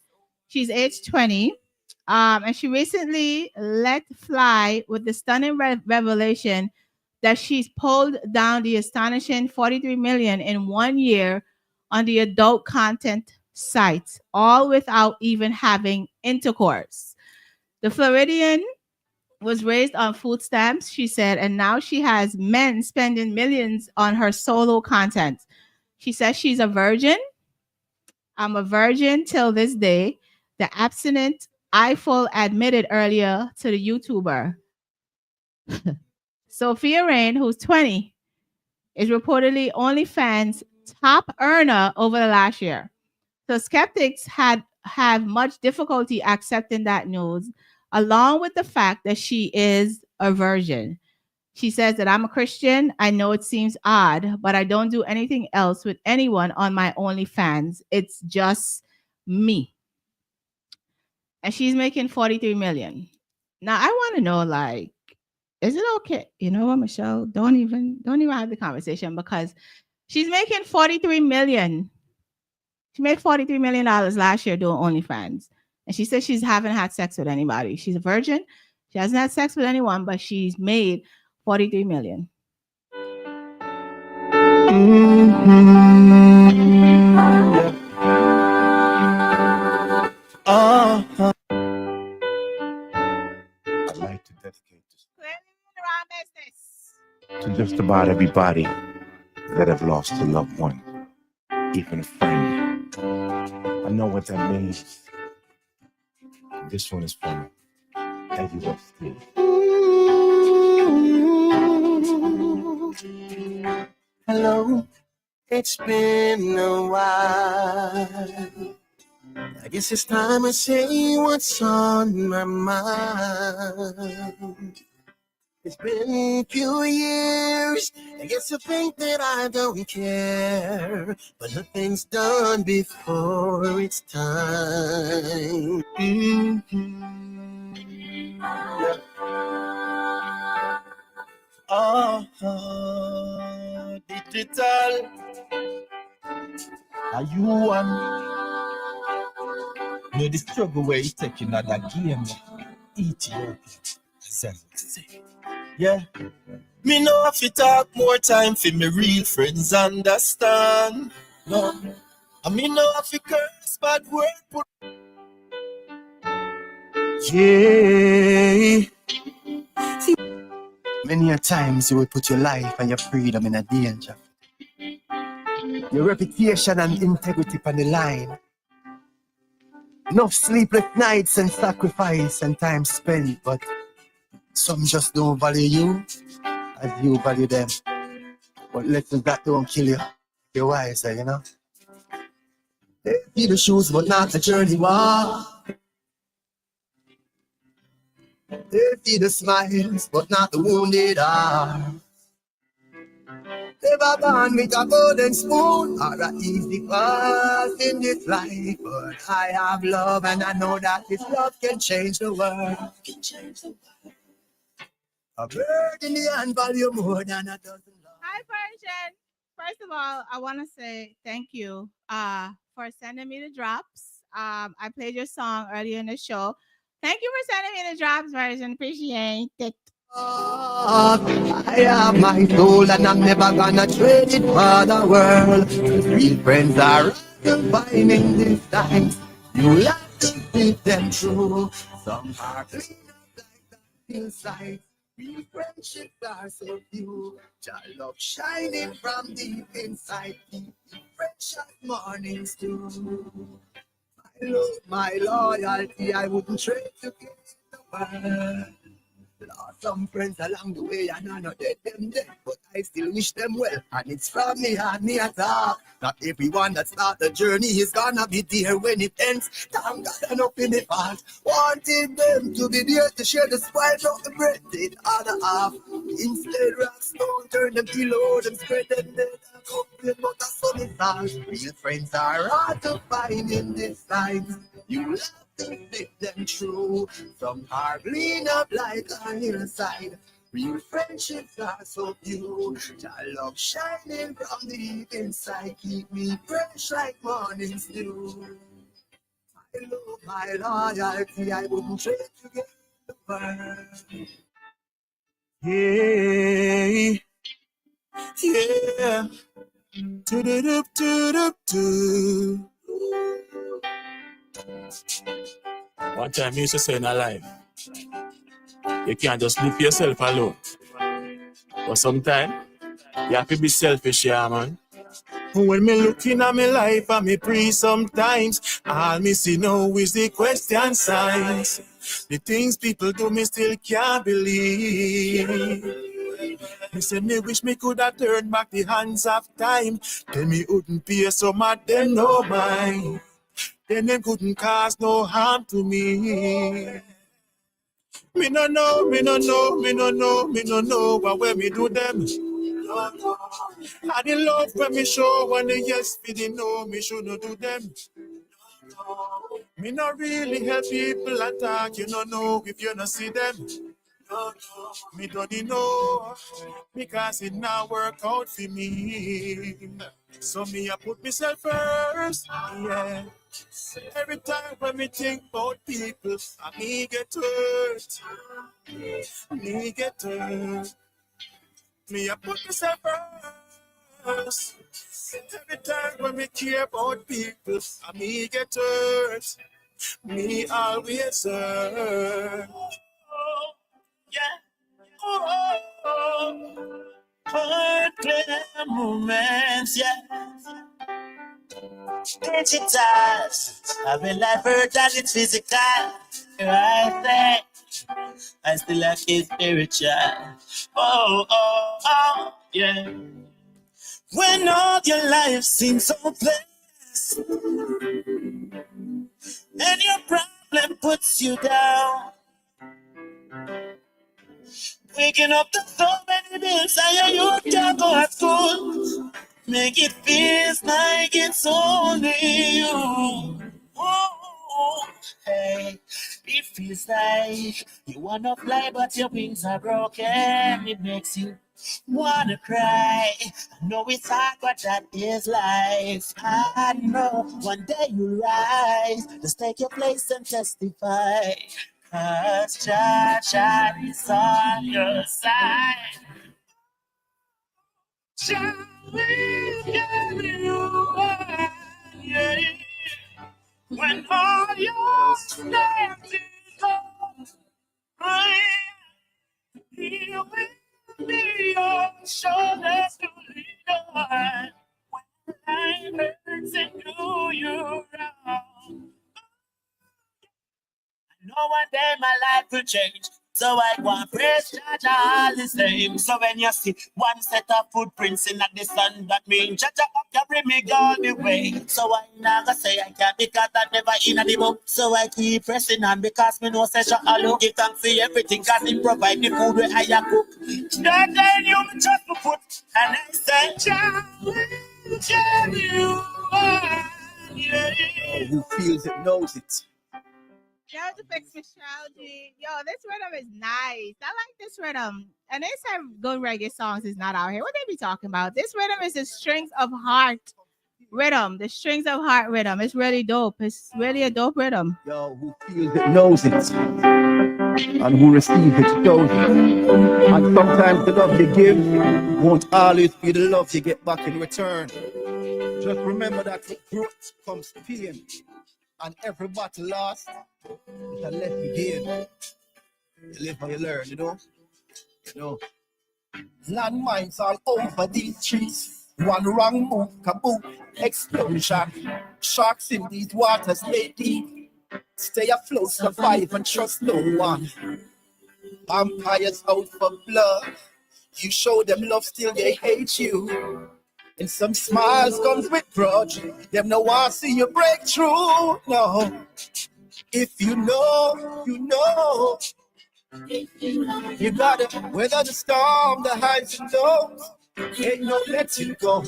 She's age 20, and she recently let fly with the stunning revelation that she's pulled down the astonishing 43 million in 1 year on the adult content sites, all without even having intercourse. The Floridian was raised on food stamps, she said, and now she has men spending millions on her solo content. She says she's a virgin. I'm a virgin till this day. The abstinent Eiffel admitted earlier to the YouTuber. Sophia Rain, who's 20, is reportedly OnlyFans top earner over the last year. So skeptics have much difficulty accepting that news, along with the fact that she is a virgin. She says that I'm a Christian. I know it seems odd, but I don't do anything else with anyone on my OnlyFans. It's just me. And she's making 43 million. Now I want to know, like, is it okay? You know what, Michelle? Don't even have the conversation because she's making 43 million. She made $43 million last year doing OnlyFans. And she says she's haven't had sex with anybody. She's a virgin. She hasn't had sex with anyone, but she's made 43 million.
I'd like to dedicate this to just about everybody that have lost a loved one, even a friend. I know what that means. This one is from Erup. Hello, it's been a while. I guess it's time I say what's on my mind. It's been a few years. I guess you think that I don't care, but nothing's done before it's time. Yeah. Digital. Are you one? You know the struggle where you taking out that game, Ethiopia. Yeah. Me know if you talk more time for me real friends understand. No. I me know if you curse bad word put. Yeah. See, many a times you will put your life and your freedom in a danger. Your reputation and integrity on the line. Enough sleepless nights and sacrifice and time spent, but some just don't value you as you value them. But lessons that don't kill you, you're wiser, you know? They see the shoes, but not the journey walk. They see the smiles, but not the wounded heart. Never born with a golden spoon or an easy path in this life, but I have love and I know that this love can change the world. A bird in the hand value more than a dozen love.
Hi, Persian. First of all, I want to say thank you for sending me the drops. I played your song earlier in the show. Thank you for sending me the drops, Persian. Appreciate it.
I have my soul and I'm never gonna trade it for the world. Real friends are fine in this time. You have to keep them true. Some are clean up like that inside. Real friendships are so few. Your love shining from deep inside. Keep the fresh as mornings too. My love, my loyalty, I wouldn't trade to get the world. Lost some friends along the way and I know dead them dead, but I still wish them well. And it's from me and me at all. Not everyone that start the journey is gonna be there when it ends. Thank God enough in the past. Wanted them to be there to share the spoil, not the bread. Did other half. Instead rocks don't turn them below them spread them dead. Complain about the sunny side. Real friends are hard to find in this time. You have to make them true. Some are clean up like a hillside. Real friendships are so few. Your love shining from deep inside. Keep me fresh like morning's dew. My love, my loyalty, I wouldn't trade to get the world. Yeah, yeah. Do-do-do-do-do-do.
One time you used to say in a life, you can't just live yourself alone. But sometimes, you have to be selfish, yeah, man. When me looking at my life and me pray sometimes, all me see now is the question signs. The things people do me still can't believe.
Me say me wish me could have turned back the hands of time. Then me wouldn't pay some of them no mind. Then them couldn't cause no harm to me. Me no know, me no know, me no know, me no know. But when me do them, I the love when me show when the yes me the know me should not do them. Me not really help people attack, you don't know if you not see them. Me don't know because it not work out for me. So me I put myself first, yeah. Every time when me think about people, I me get hurt. Me get hurt. Me I put myself first. Every time when me care about people, I me get hurt. Me always hurt. Yeah. Hurt clear moments, yeah. Digitized. I've been life hurt and it's physical. I say, I still like it spiritual. Yeah. When all your life seems so blessed, and your problem puts you down. Waking up to so many bills, and you can't go at school. Make it feel like it's only you. Oh, hey, it feels like you wanna fly, but your wings are broken. It makes you wanna cry. I know it's hard, but that is life. I know one day you'll rise. Just take your place and testify. 'Cause Jah is on your side. Jah will carry you on, yeah. When all your strength is gone, He will be your shoulder to lean on. When life hurts and do you wrong, no one day my life will change. So I want praise Jah all the same. So when you see one set of footprints in the sun, that means Jah carry me all the way. So I never say I can't because I never in the book. So I keep pressing on because me know say Jah alone give thanks for everything. Cause He provide the food where I cook. That day you me just to put and I say Jah will carry you on. Yeah. Who feels it knows it.
Yo, the fix Michelleg. Yo, this rhythm is nice. I like this rhythm. And they say good reggae songs is not out here. What they be talking about? This rhythm is the strings of heart rhythm. The strings of heart rhythm. It's really dope. It's really a dope rhythm.
Yo, who feels it knows it. And who receives it shows it. And sometimes the love you give won't always be the love you get back in return. Just remember that with growth comes pain. And every battle lost is a lesson gained. You live and you learn, you know. Landmines all over these streets. One wrong move, kaboom, explosion. Sharks in these waters, they deep. Stay afloat, survive, and trust no one. Vampires out for blood. You show them love, still they hate you. And some smiles comes with grudge. Them no want to see you break through. No. If you know, you know. You gotta weather the storm, the highs and lows. Ain't no letting go,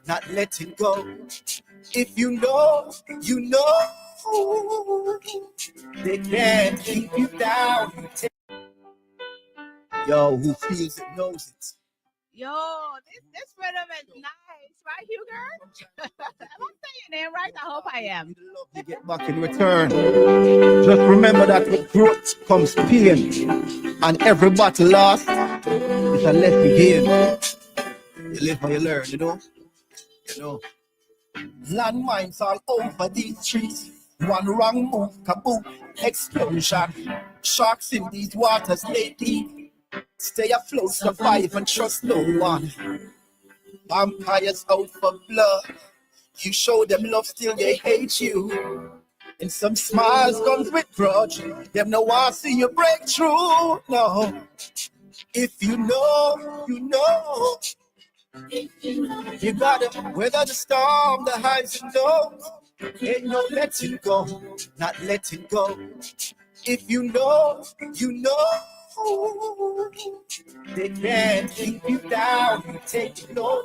not letting go. If you know, you know. They can't keep you down. Yo, who feels it knows it.
Yo, this rhythm is nice, right, Huger? Am I saying it right? I hope I am.
The love you get back in return. Just remember that with growth comes pain, and every battle lost is a lesson gained. You live and you learn, you know. Landmines all over these streets. One wrong move, kaboom, explosion. Sharks in these waters, they deep. Stay afloat, survive, and trust no one. Vampires out for blood. You show them love, still they hate you. And some smiles comes with grudge. Them no want see you break through. No. If you know, you know. You gotta weather the storm, the highs and lows. Ain't no letting go, not letting go. If you know, you know. They can't keep you down, you take it low.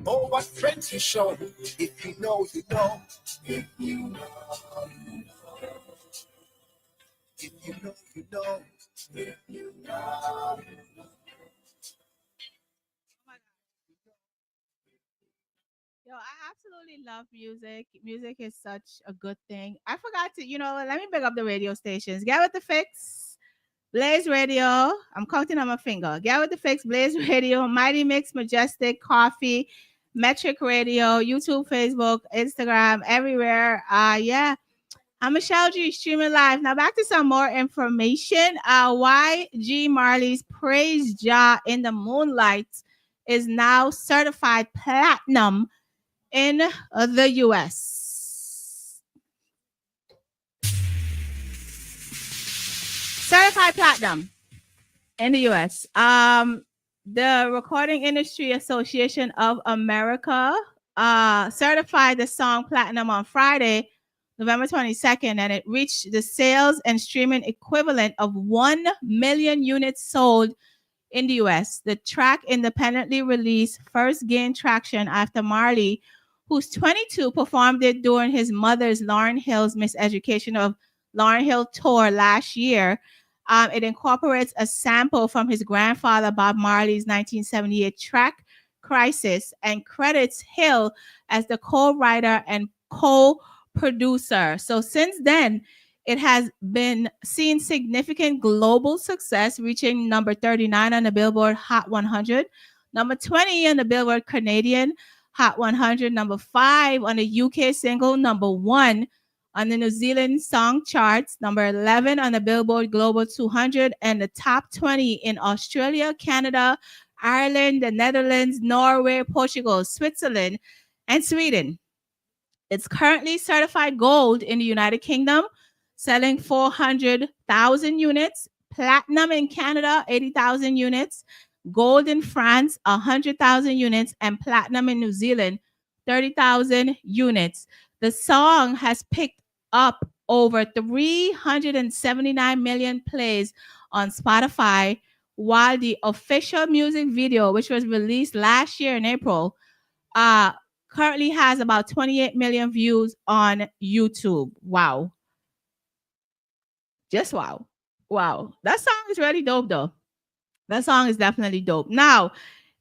Oh, what friends you show. If you know, you know. If you know, you know. If you know, you know. If you know.
Yo, I absolutely love music. Music is such a good thing. I forgot to, let me pick up the radio stations. Get with the fix. Blaze Radio. I'm counting on my finger. Get with the fix. Blaze Radio. Mighty Mix. Majestic. Coffee. Metric Radio. YouTube, Facebook, Instagram, everywhere. Yeah. I'm Michelle G, streaming live. Now back to some more information. Why G Marley's Praise Jah in the Moonlight is now certified platinum in the US. Certified platinum in the US. The Recording Industry Association of America certified the song platinum on Friday, November 22nd, and it reached the sales and streaming equivalent of 1 million units sold in the US. The track, independently released, first gained traction after Marley, who's 22, performed it during his mother's Lauryn Hill's Miseducation of Lauryn Hill tour last year. It incorporates a sample from his grandfather Bob Marley's 1978 track Crisis and credits Hill as the co-writer and co-producer. So since then, it has been seen significant global success, reaching number 39 on the Billboard Hot 100, number 20 on the Billboard Canadian Hot 100, number 5 on the UK single, number 1 on the New Zealand song charts, number 11 on the Billboard Global 200, and the top 20 in Australia, Canada, Ireland, the Netherlands, Norway, Portugal, Switzerland, and Sweden. It's currently certified gold in the United Kingdom, selling 400,000 units, platinum in Canada, 80,000 units, gold in France, 100,000 units, and platinum in New Zealand, 30,000 units. The song has picked up over 379 million plays on Spotify, while the official music video, which was released last year in April, currently has about 28 million views on YouTube. Wow. Just wow. Wow. That song is really dope, though. That song is definitely dope. Now,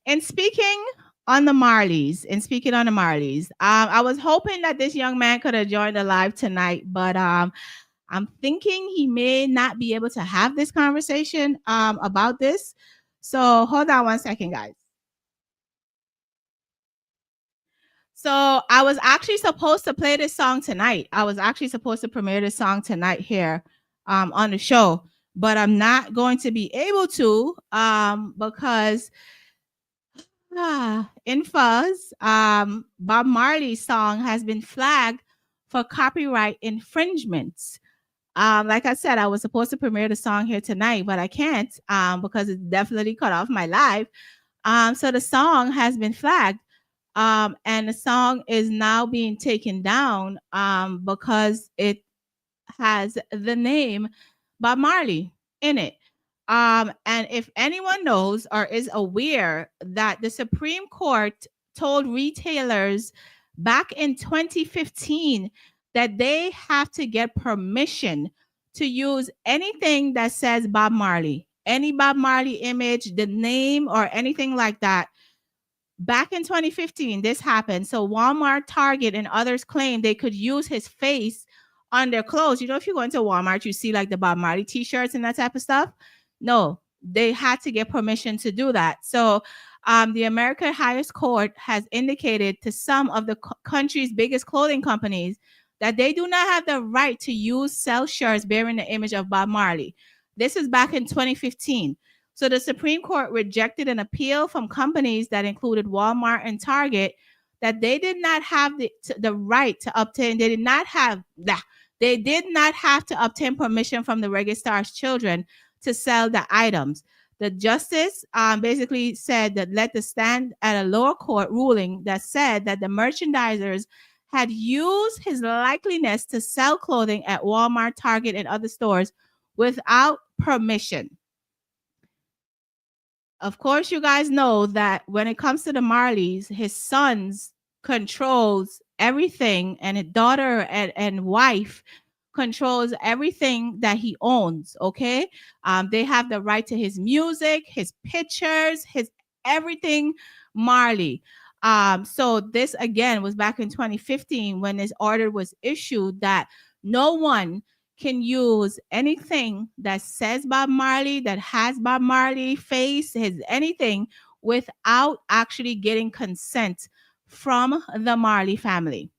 in speaking on the Marleys, I was hoping that this young man could have joined the live tonight, but I'm thinking he may not be able to have this conversation about this. So hold on one second, guys. So I was actually supposed to play this song tonight. I was actually supposed to premiere this song tonight here on the show, but I'm not going to be able to because in Fuzz, Bob Marley's song has been flagged for copyright infringements. Like I said, I was supposed to premiere the song here tonight, but I can't because it definitely cut off my live. So the song has been flagged. And the song is now being taken down because it has the name Bob Marley in it. And if anyone knows or is aware that the Supreme Court told retailers back in 2015 that they have to get permission to use anything that says Bob Marley, any Bob Marley image, the name, or anything like that. Back in 2015, this happened. So Walmart, Target, and others claimed they could use his face on their clothes. If you go into Walmart, you see like the Bob Marley t-shirts and that type of stuff. No, they had to get permission to do that. So the American highest court has indicated to some of the country's biggest clothing companies that they do not have the right to sell shirts bearing the image of Bob Marley. This is back in 2015. So the Supreme Court rejected an appeal from companies that included Walmart and Target that they did not have the right to obtain. They did not have to obtain permission from the registrar's children to sell the items. The justice basically said that let the stand at a lower court ruling that said that the merchandisers had used his likeliness to sell clothing at Walmart, Target, and other stores without permission. Of course, you guys know that when it comes to the Marleys, his sons controls everything, and his daughter and wife controls everything that he owns. Okay, they have the right to his music, his pictures, his everything. Marley. So this again was back in 2015 when this order was issued that no one can use anything that says Bob Marley, that has Bob Marley face, his anything, without actually getting consent from the Marley family.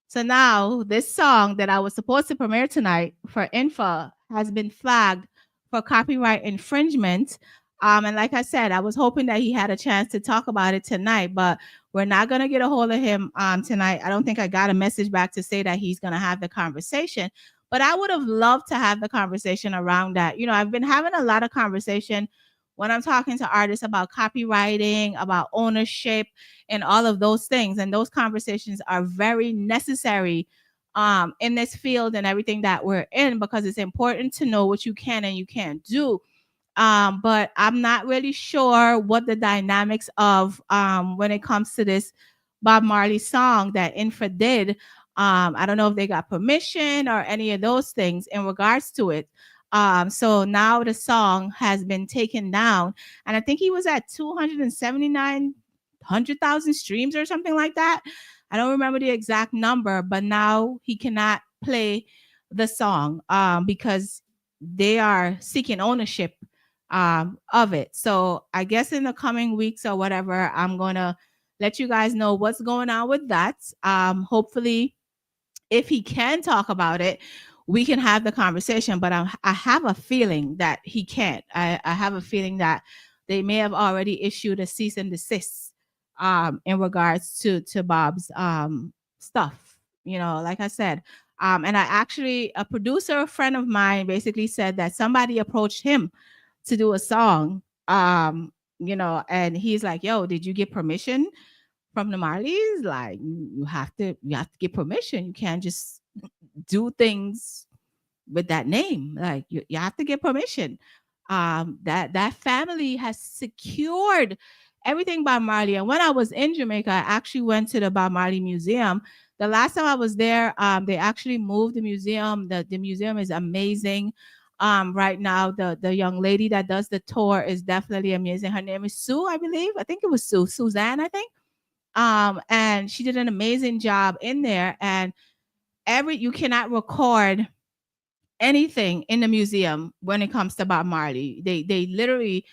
So now this song that I was supposed to premiere tonight for Infa has been flagged for copyright infringement. And like I said, I was hoping that he had a chance to talk about it tonight, but we're not going to get a hold of him tonight. I don't think I got a message back to say that he's going to have the conversation, but I would have loved to have the conversation around that. You know, I've been having a lot of conversation when I'm talking to artists about copywriting, about ownership, and all of those things. And those conversations are very necessary in this field and everything that we're in, because it's important to know what you can and you can't do. But I'm not really sure what the dynamics of when it comes to this Bob Marley song that Infa did. I don't know if they got permission or any of those things in regards to it. So now the song has been taken down, and I think he was at 279,000 streams or something like that. I don't remember the exact number, but now he cannot play the song because they are seeking ownership of it. So I guess in the coming weeks or whatever, I'm gonna let you guys know what's going on with that. Hopefully, if he can talk about it, we can have the conversation. But I have a feeling that he can't. I have a feeling that they may have already issued a cease and desist in regards to Bob's stuff. You know, like I said. And I actually, a producer, a friend of mine, basically said that somebody approached him to do a song, you know, and he's like, yo, did you get permission from the Marleys? Like, you have to get permission. You can't just do things with that name. Like, you have to get permission. That family has secured everything by Marley. And when I was in Jamaica, I actually went to the Bob Marley Museum. The last time I was there, they actually moved the museum. The museum is amazing. Right now, the young lady that does the tour is definitely amazing. Her name is Sue, I believe. I think it was Suzanne, I think. And she did an amazing job in there. And you cannot record anything in the museum when it comes to Bob Marley. They literally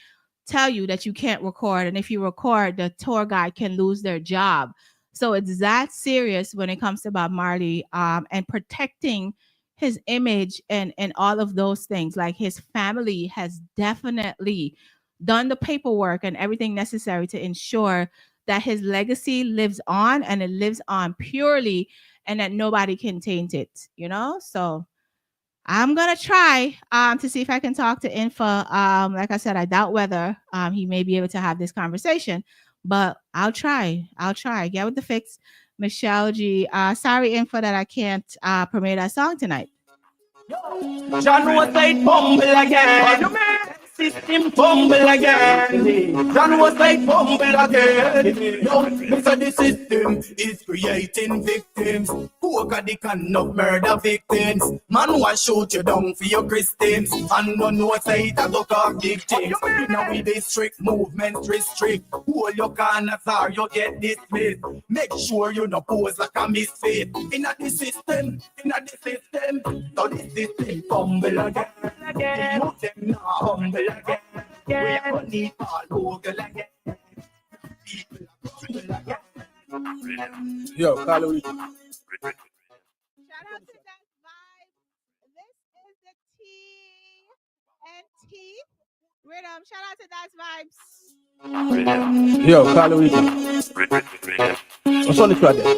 tell you that you can't record, and if you record, the tour guide can lose their job. So it's that serious when it comes to Bob Marley and protecting his image and all of those things. Like, his family has definitely done the paperwork and everything necessary to ensure that his legacy lives on, and it lives on purely, and that nobody can taint it, you know? So I'm gonna try to see if I can talk to Infa. Like I said, I doubt whether he may be able to have this conversation, but I'll try. Get with the fix, Michelle G. Sorry, Infa, that I can't premiere that song tonight.
John was like bumble again. System fumble again. John was like fumble again. Yo, Mr. The system is creating victims. Poor can of murder victims. Man was shoot you down for your Christians. And no say that go cause big things. Now we district movement restrict. All your corners are you get dismissed. Make sure you no pose like a misfit. In the system. So the system fumble again. You them now humble again. We are need all Google again. People are humble again.
Yo, Halloween.
Shout out to that vibe. This is the TNT rhythm. Shout out to that vibes.
Yo, Halloween. What's on the track there?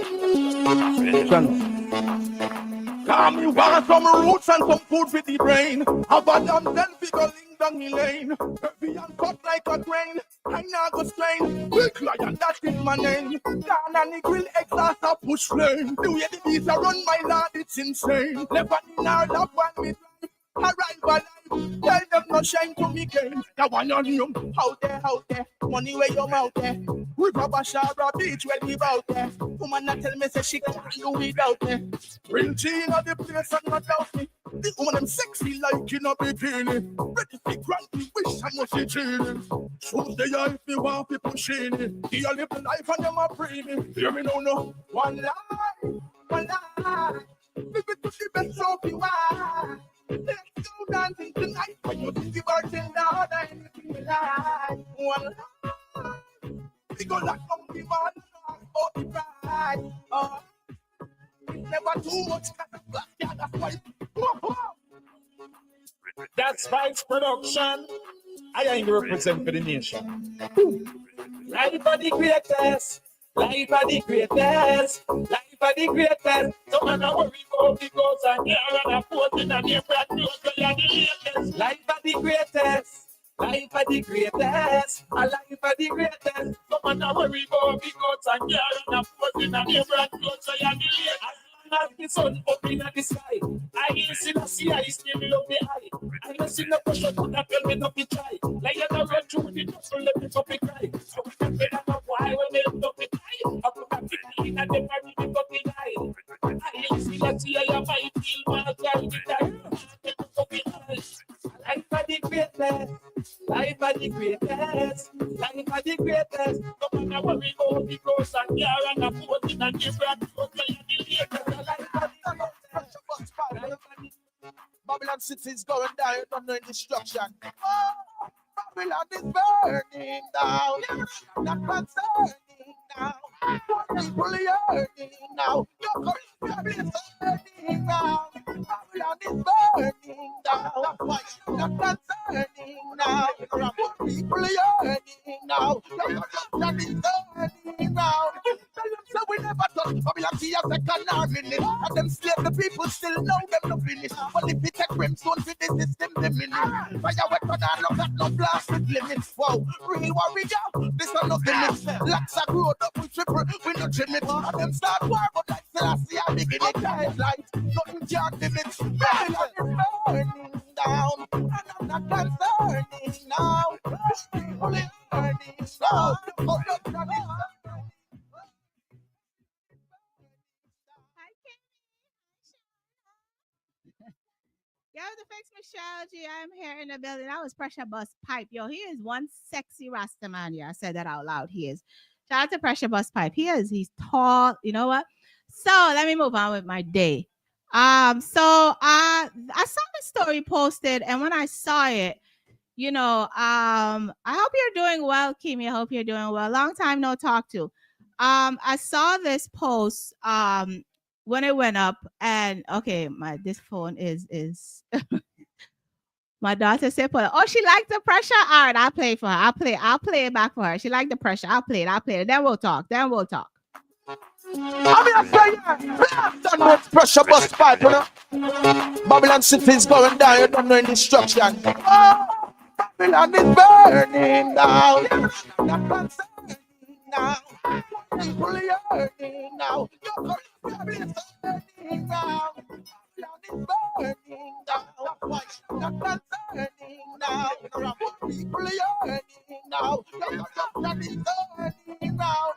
Come, you want some roots and some food for the brain. Have a damn then figure down the lane. Heavy and cut like a grain. I now go strain. Big lion, that is my name. Down on the grill, exhaust a push flame. The way the beats are run, my lord, it's insane. Left in our lap when me arrive alive. Tell them no shame to me game. That one on you. Out there. Money where your mouth there. River Bashara beach where we out there. Woman not tell me say she can't do without me. Real teen of the place and not doubt me. The woman them sexy like in a bikini. Ready to grant me wish I must see chilling. Choose the eye if you want people pushing it. The only life and them are free me. Hear me no. One life. Live it to the best of you are. Let's go dancing tonight. When you see the birds in the other anything you like. One life. We go like on the man. Oh, the pride. Oh. Never too much cut the black. Yeah, that's why.
That's Vibes Production. I ain't represent for the nation. Life for the greatest. Life for the greatest. Life for the greatest. So man, I worry about the goals and here and I put in a new brand new so you're the latest. Life for the greatest. Life for the greatest. A life for the greatest. So man, I worry about the goals and here and I put in a new brand new so you're the latest. As the sun up in the sky, I ain't seen a sea, I still love the eye. I don't see no pressure to that tell me not to try. Like you don't run through the dust, let me up and cry. So we can better know why when they look up and die. I put a big in and they marry the fucking eye. I ain't seen a sea, I might feel my guy with that. They look up and die. Life for the greatest. Life for the greatest. Life for the greatest. No matter where we go, we go and here and a foot in a different foot.
Babylon City is going down, you don't know destruction. Oh, Babylon is burning down. Not concerning now. People are hurting now. Your country is burning down. Babylon is burning down. That's why not concerning now. People are hurting now. Your country is burning down. So we never touch Babylon see a second army. And them slave the people still know them no finish. But if it take brimstone for the system, they minute. Fire weapon and no got no blast with limits. Wow, real warrior, this one no limits. Locks are growed up with triple, we no trim it. And them start war, but like Selassie, I begin it. Light, nothing can't limit. Babylon is burning down. And I'm not concerning now. People is burning now.
Yo, the Fix Michelle G. I'm here in the building. That was Pressure Bus Pipe. Yo, he is one sexy Rasta man. Yeah, I said that out loud. He is. Shout out to Pressure Bus Pipe. He is. He's tall. You know what? So let me move on with my day. So I saw the story posted, and when I saw it, I hope you're doing well, Kimi. I hope you're doing well. Long time no talk to. I saw this post when it went up, and okay, this phone is my daughter said, "Oh, she liked the pressure." All right, I'll play for her. I'll play it back for her. She liked the pressure. I'll play it. Then we'll talk.
I'm here saying, done with Pressure Bus Pipe, you know. Babylon City is going down, you don't know any destruction. Oh, Babylon is burning down. Not concerning now. People are hurting now. Your country is burning down. Babylon is burning down. Not concerning now. People are hurting now. Your country is burning down.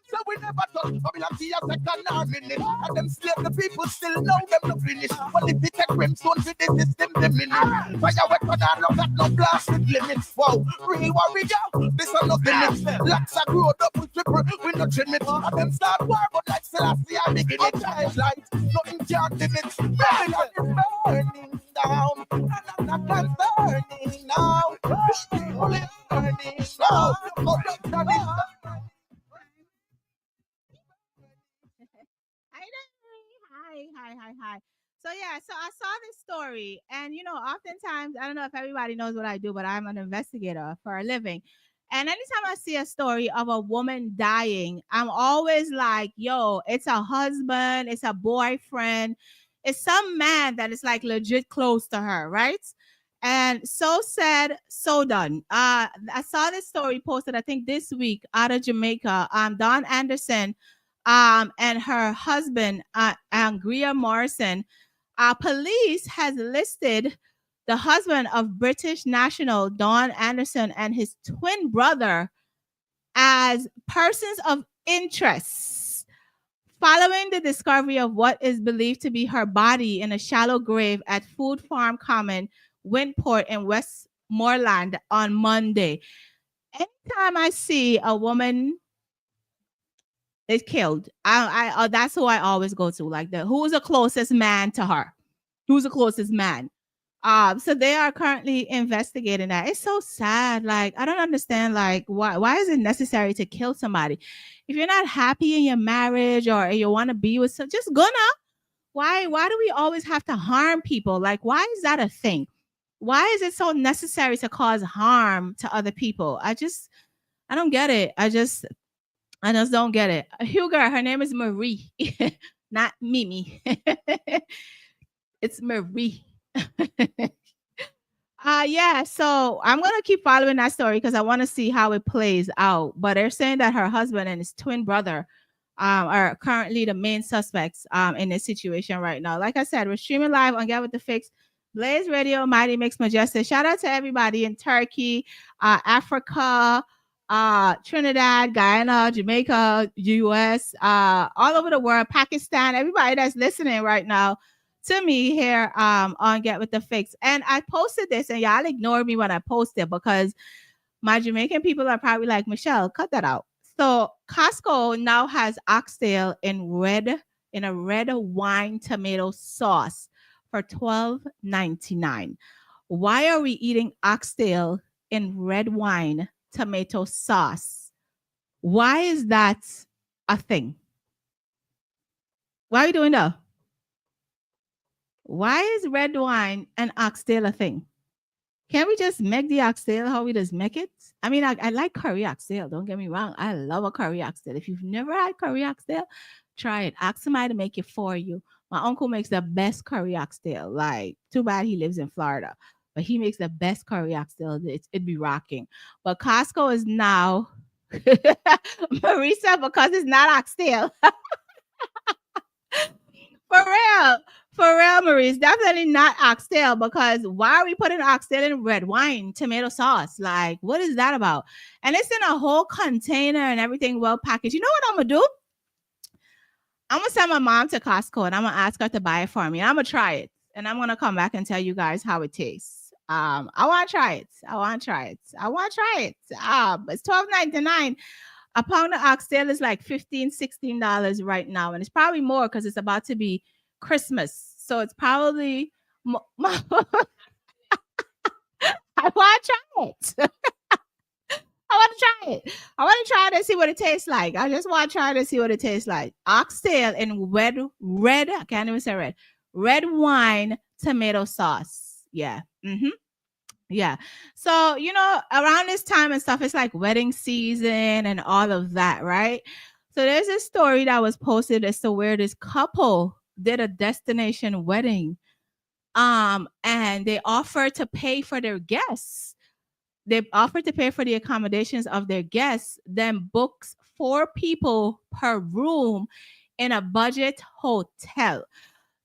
So we never touch Babylon see a second army. And them slave the people still know them no finish. But if it take brimstone for the system, they minute. Fire weapon and no got no blast with limits. Wow, real warrior, this are no limits. Locks are growed up with triple, we no trim it. And them start war, but like Selassie, I begin it. Light, nothing can't limit. Babylon is burning down. And I'm not concerning now. People is burning now. Corruption is
Hi. So yeah, so I saw this story, and oftentimes I don't know if everybody knows what I do, but I'm an investigator for a living. And anytime I see a story of a woman dying, I'm always like, yo, it's a husband, it's a boyfriend, it's some man that is like legit close to her, right? And so said, so done. I saw this story posted, I think this week out of Jamaica. Dawn Anderson, and her husband, Angria Morrison. Police has listed the husband of British national Dawn Anderson and his twin brother as persons of interest following the discovery of what is believed to be her body in a shallow grave at Food Farm Common, Windport in Westmoreland on Monday. Anytime I see a woman is killed, I that's who I always go to. Like, who's the closest man to her? Who's the closest man? So they are currently investigating that. It's so sad. Like, I don't understand. Like, why is it necessary to kill somebody? If you're not happy in your marriage or you want to be with some, just gonna. Why do we always have to harm people? Like, why is that a thing? Why is it so necessary to cause harm to other people? I don't get it. I just don't get it. Hugo, her name is Marie, not Mimi. It's Marie. Yeah, so I'm gonna keep following that story because I want to see how it plays out. But they're saying that her husband and his twin brother are currently the main suspects in this situation right now. Like I said, we're streaming live on Get With The Fix, Blaze Radio, Mighty Mix Majestic. Shout out to everybody in Turkey, Africa, Trinidad, Guyana, Jamaica, US, all over the world, Pakistan, everybody that's listening right now to me here on Get With The Fix. And I posted this and y'all ignored me when I posted because my Jamaican people are probably like, Michelle, cut that out. So Costco now has oxtail in a red wine tomato sauce for $12.99. Why are we eating oxtail in red wine tomato sauce? Why is that a thing? Why are we doing that? Why is red wine and oxtail a thing? Can't we just make the oxtail how we just make it? I mean, I like curry oxtail. Don't get me wrong. I love a curry oxtail. If you've never had curry oxtail, try it. Ask somebody to make it for you. My uncle makes the best curry oxtail. Like, too bad he lives in Florida, but he makes the best curry oxtail. It'd be rocking. But Costco is now, Marisa, because it's not oxtail. For real, Marie, it's definitely not oxtail because why are we putting oxtail in red wine tomato sauce? Like, what is that about? And it's in a whole container and everything well packaged. You know what I'm going to do? I'm going to send my mom to Costco and I'm going to ask her to buy it for me. I'm going to try it. And I'm going to come back and tell you guys how it tastes. I want to try it. It's $12.99. A pound of oxtail is like $15, $16 right now. And it's probably more because it's about to be Christmas. So it's probably I want to try it. I want to try it and see what it tastes like. I just want to try it and see what it tastes like. Oxtail in red, I can't even say red wine tomato sauce. Yeah. Yeah. So, around this time and stuff, it's like wedding season and all of that, right? So there's a story that was posted as to where this couple did a destination wedding. And they offered to pay for their guests. They offered to pay for the accommodations of their guests, then books 4 people per room in a budget hotel.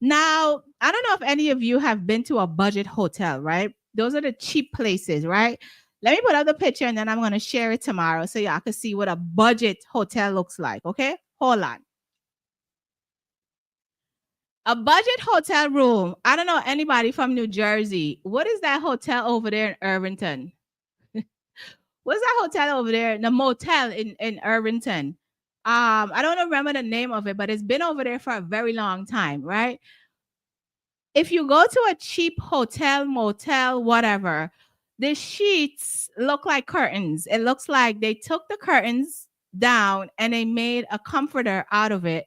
Now, I don't know if any of you have been to a budget hotel, right? Those are the cheap places, right? Let me put up the picture and then I'm going to share it tomorrow so y'all can see what a budget hotel looks like, okay? Hold on. A budget hotel room. I don't know anybody from New Jersey. What is that hotel over there in Irvington? What's that hotel over there? The motel in Irvington. I don't remember the name of it, but it's been over there for a very long time, right? If you go to a cheap hotel, motel, whatever, the sheets look like curtains. It looks like they took the curtains down and they made a comforter out of it.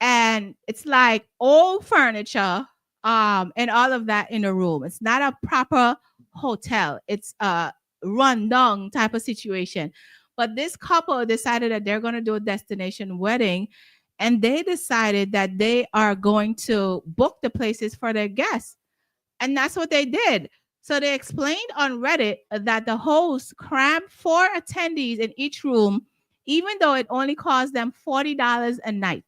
And it's like old furniture and all of that in a room. It's not a proper hotel. It's a rundown type of situation. But this couple decided that they're going to do a destination wedding. And they decided that they are going to book the places for their guests. And that's what they did. So they explained on Reddit that the host crammed 4 attendees in each room, even though it only cost them $40 a night.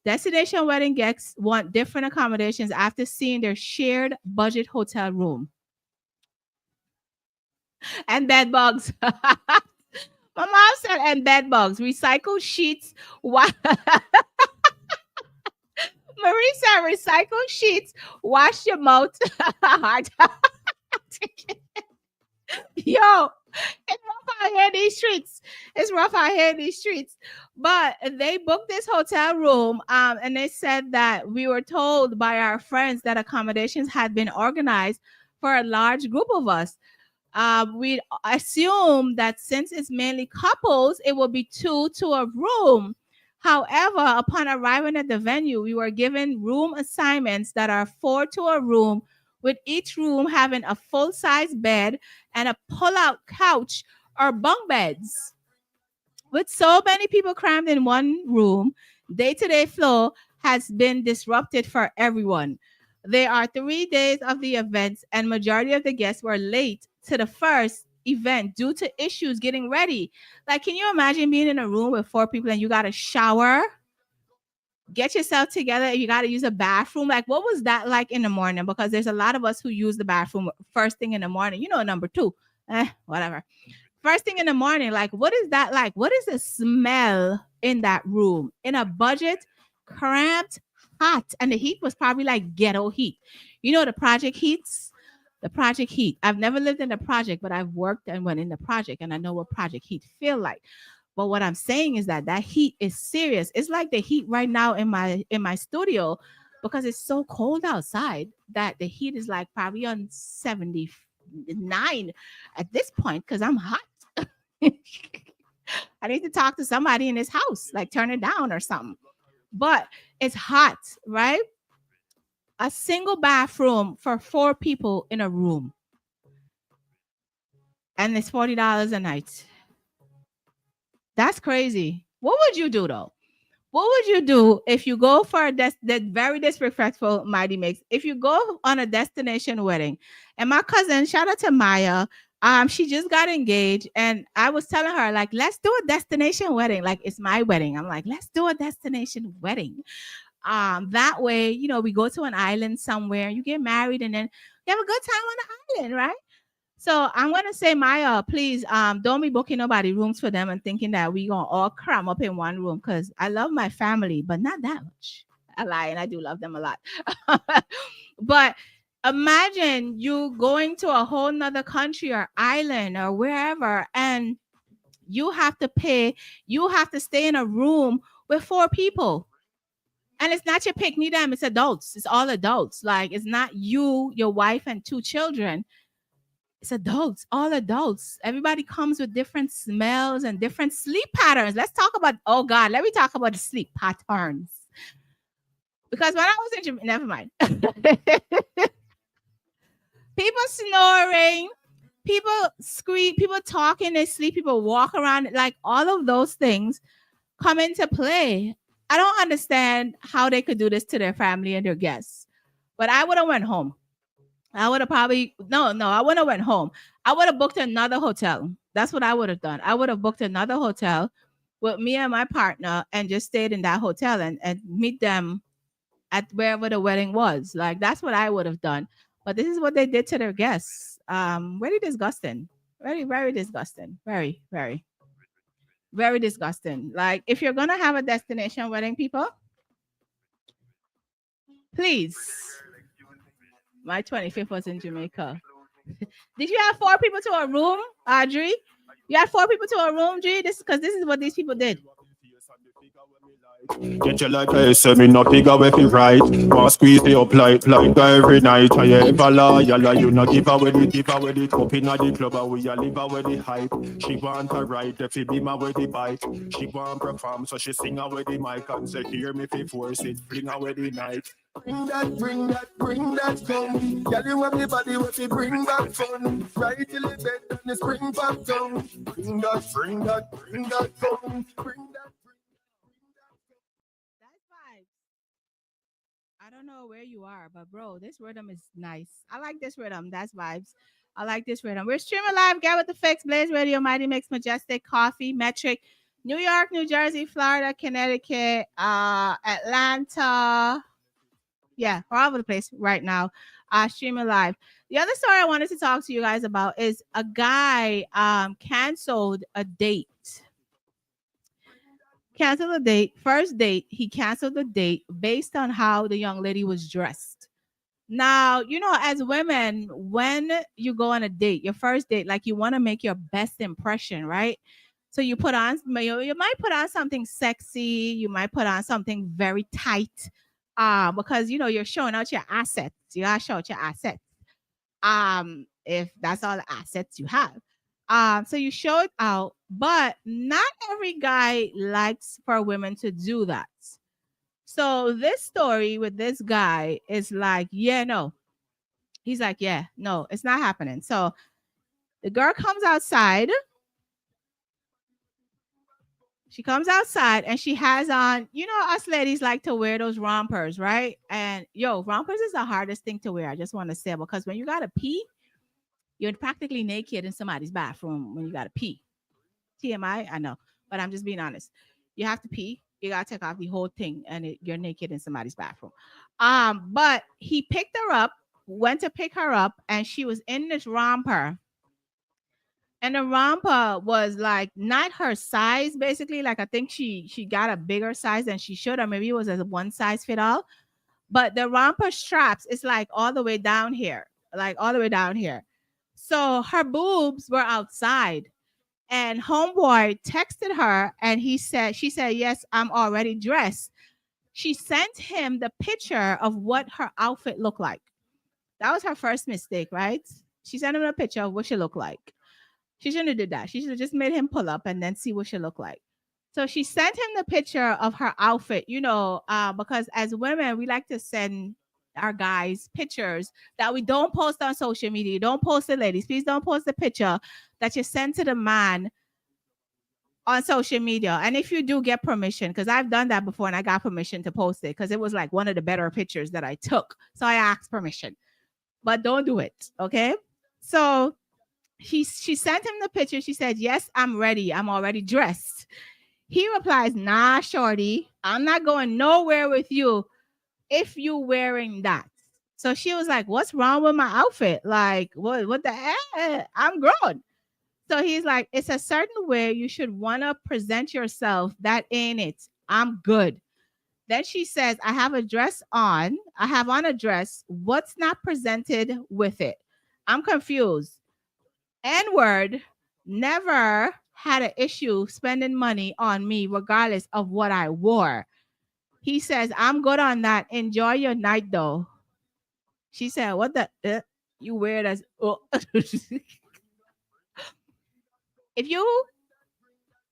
Destination wedding guests want different accommodations after seeing their shared budget hotel room. And bed bugs. My mom said, and bed bugs, recycled sheets. Marie said, recycled sheets, wash your mouth. Hard. Yo, it's rough out here in these streets. It's rough out here in these streets. But they booked this hotel room, and they said that we were told by our friends that accommodations had been organized for a large group of us. We assume that since it's mainly couples, it will be 2 to a room. However, upon arriving at the venue, we were given room assignments that are 4 to a room, with each room having a full-size bed and a pull-out couch or bunk beds. With so many people crammed in one room, day-to-day flow has been disrupted for everyone. There are 3 days of the events, and majority of the guests were late to the first event due to issues getting ready. Like, can you imagine being in a room with 4 people and you got to shower, get yourself together, and you got to use a bathroom? Like, what was that like in the morning? Because there's a lot of us who use the bathroom first thing in the morning. You know, number 2, whatever. First thing in the morning, like, what is that like? What is the smell in that room? In a budget, cramped, hot, and the heat was probably like ghetto heat. You know, the project heats? The project heat. I've never lived in a project, but I've worked and went in the project, and I know what project heat feel like. But what I'm saying is that heat is serious. It's like the heat right now in my studio, because it's so cold outside that the heat is like probably on 79 at this point because I'm hot. I need to talk to somebody in this house, like turn it down or something. But it's hot, right? A single bathroom for 4 people in a room. And it's $40 a night. That's crazy. What would you do though? What would you do if you go for that very disrespectful Mighty Mix? If you go on a destination wedding, and my cousin, shout out to Maya, she just got engaged, and I was telling her, like, let's do a destination wedding. Like, it's my wedding. I'm like, let's do a destination wedding. That way, you know, we go to an island somewhere, you get married, and then you have a good time on the island, right? So I'm gonna say, Maya, please, don't be booking nobody rooms for them and thinking that we gonna all cram up in one room, because I love my family, but not that much. I lie, and I do love them a lot. But imagine you going to a whole nother country or island or wherever, and you have to stay in a room with 4 people. And it's not your pick, neither them, it's adults. It's all adults. Like, it's not you, your wife, and 2 children. It's adults, all adults. Everybody comes with different smells and different sleep patterns. Let me talk about the sleep patterns. Because when I was in Jamaica, never mind. People snoring, people scream, people talk in their sleep, people walk around, like all of those things come into play. I don't understand how they could do this to their family and their guests. But I would have went home. I would have probably I wouldn't have went home. I would have booked another hotel. That's what I would have done. I would have booked another hotel with me and my partner and just stayed in that hotel and meet them at wherever the wedding was. Like, that's what I would have done. But this is what they did to their guests. Very disgusting. Very, very disgusting. Very, very, very disgusting. Like, if you're gonna have a destination wedding, people, please. My 25th was in Jamaica. Did you have 4 people to a room, Audrey? You had 4 people to a room, G? This is what these people did.
Get you like I say, me not figure with you right. Want squeeze it up like every night. I ever lie, you not give away the cup in the club, and we a live away the hype. She want to ride, if it be my way the bike. She want perform, so she sing away the mic and say, hear me if you force it, bring away the night. Bring that fun. Girl, you have the body with you, bring back fun. Right till the bed and the spring back down. Bring that fun.
I don't know know where you are, but bro, this rhythm is nice. I like this rhythm. That's vibes. I like this rhythm. We're streaming live. Get with the fix. Blaze Radio, Mighty Mix, Majestic, Coffee, Metric, New York, New Jersey, Florida, Connecticut, Atlanta. Yeah, we're all over the place right now. Streaming live. The other story I wanted to talk to you guys about is a guy canceled a date. Canceled a date. First date, he canceled the date based on how the young lady was dressed. Now, you know, as women, when you go on a date, your first date, like you want to make your best impression, right? So you put on, you might put on something sexy. You might put on something very tight, because you know you're showing out your assets. You gotta show out your assets. If that's all the assets you have. So you show it out, but not every guy likes for women to do that. So this story with this guy is like, yeah, no. He's like, yeah, no, it's not happening. So the girl comes outside. She comes outside and she has on, you know, us ladies like to wear those rompers, right? And yo, rompers is the hardest thing to wear. I just want to say, because when you gotta pee, you're practically naked in somebody's bathroom when you gotta pee. TMI, I know, but I'm just being honest. You have to pee. You gotta take off the whole thing, and you're naked in somebody's bathroom. But he picked her up, went to pick her up, and she was in this romper. And the romper was like not her size, basically. Like I think she got a bigger size than she should, or maybe it was a one size fit all. But the romper straps is like all the way down here, like all the way down here. So her boobs were outside. And homeboy texted her and she said, yes, I'm already dressed. She sent him the picture of what her outfit looked like. That was her first mistake, right? She sent him a picture of what she looked like. She shouldn't have did that. She should have just made him pull up and then see what she looked like. So she sent him the picture of her outfit, you know, because as women, we like to send our guys pictures that we don't post on social media. Don't post it, ladies. Please don't post the picture that you send to the man on social media. And if you do get permission, because I've done that before and I got permission to post it because it was like one of the better pictures that I took. So I asked permission, but don't do it. Okay. So she sent him the picture. She said, yes, I'm ready. I'm already dressed. He replies, nah, shorty, I'm not going nowhere with you if you wearing that. So she was like, what's wrong with my outfit? Like, what the hell? I'm grown. So he's like, it's a certain way you should want to present yourself. That ain't it. I'm good. Then she says, I have a dress on. I have on a dress. What's not presented with it? I'm confused. N-word never had an issue spending money on me regardless of what I wore. He says, I'm good on that. Enjoy your night though. She said, what the you weird as oh. If you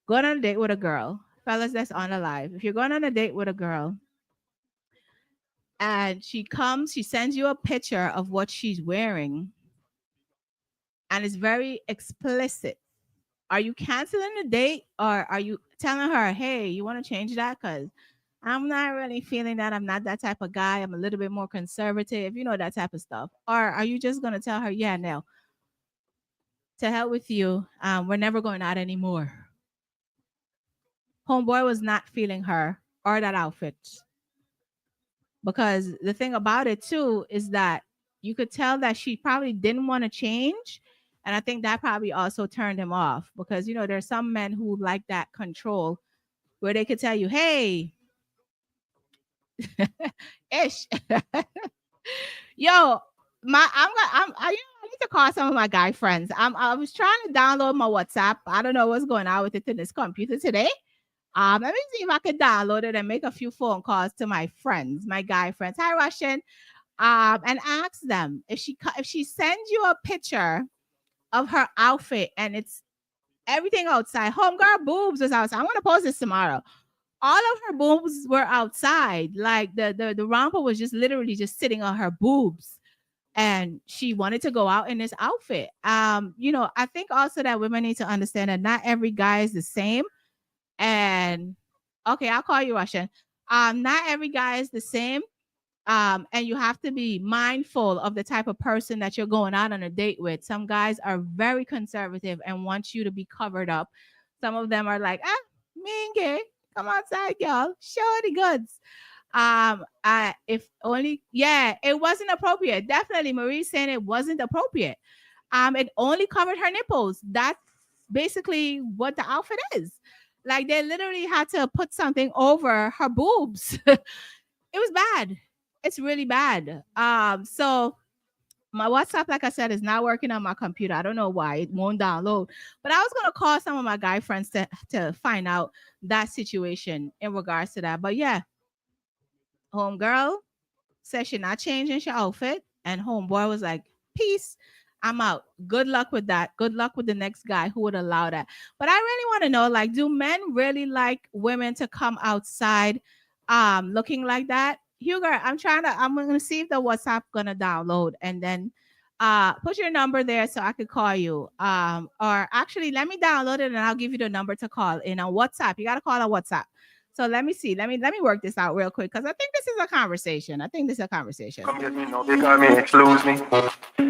go on a date with a girl, fellas that's on the live, if you're going on a date with a girl and she sends you a picture of what she's wearing and it's very explicit, are you canceling the date or are you telling her, hey, you want to change that? Because I'm not really feeling that. I'm not that type of guy. I'm a little bit more conservative, you know, that type of stuff. Or are you just going to tell her, yeah, no, to hell with you. We're never going out anymore. Homeboy was not feeling her or that outfit. Because the thing about it too is that you could tell that she probably didn't want to change. And I think that probably also turned him off because, you know, there's some men who like that control where they could tell you, hey, ish. Yo, I need to call some of my guy friends. I was trying to download my WhatsApp. I don't know what's going on with it in this computer today. Let me see if I could download it and make a few phone calls to my friends, my guy friends. Hi, Russian. And ask them if she sends you a picture of her outfit and it's everything outside. Homegirl boobs was outside. I'm gonna post this tomorrow. All of her boobs were outside. Like the romper was just literally just sitting on her boobs. And she wanted to go out in this outfit. You know, I think also that women need to understand that not every guy is the same. And okay, I'll call you Russian. Not every guy is the same. And you have to be mindful of the type of person that you're going out on a date with. Some guys are very conservative and want you to be covered up. Some of them are like, me and gay, come outside, y'all, show the goods. If only, yeah, it wasn't appropriate. Definitely, Marie's saying it wasn't appropriate. It only covered her nipples. That's basically what the outfit is. Like they literally had to put something over her boobs. It was bad. It's really bad. So my WhatsApp, like I said, is not working on my computer. I don't know why it won't download. But I was gonna call some of my guy friends to find out that situation in regards to that. But yeah, homegirl said she not changing her outfit, and homeboy was like, "Peace, I'm out. Good luck with that. Good luck with the next guy who would allow that." But I really want to know, like, do men really like women to come outside, looking like that? Hugo, I'm gonna see if the WhatsApp gonna download, and then, put your number there so I could call you. Or actually, let me download it and I'll give you the number to call in on WhatsApp. You gotta call on WhatsApp. So let me see. Let me work this out real quick because I think this is a conversation. I think this is a conversation.
Come get me now, because me exclude me.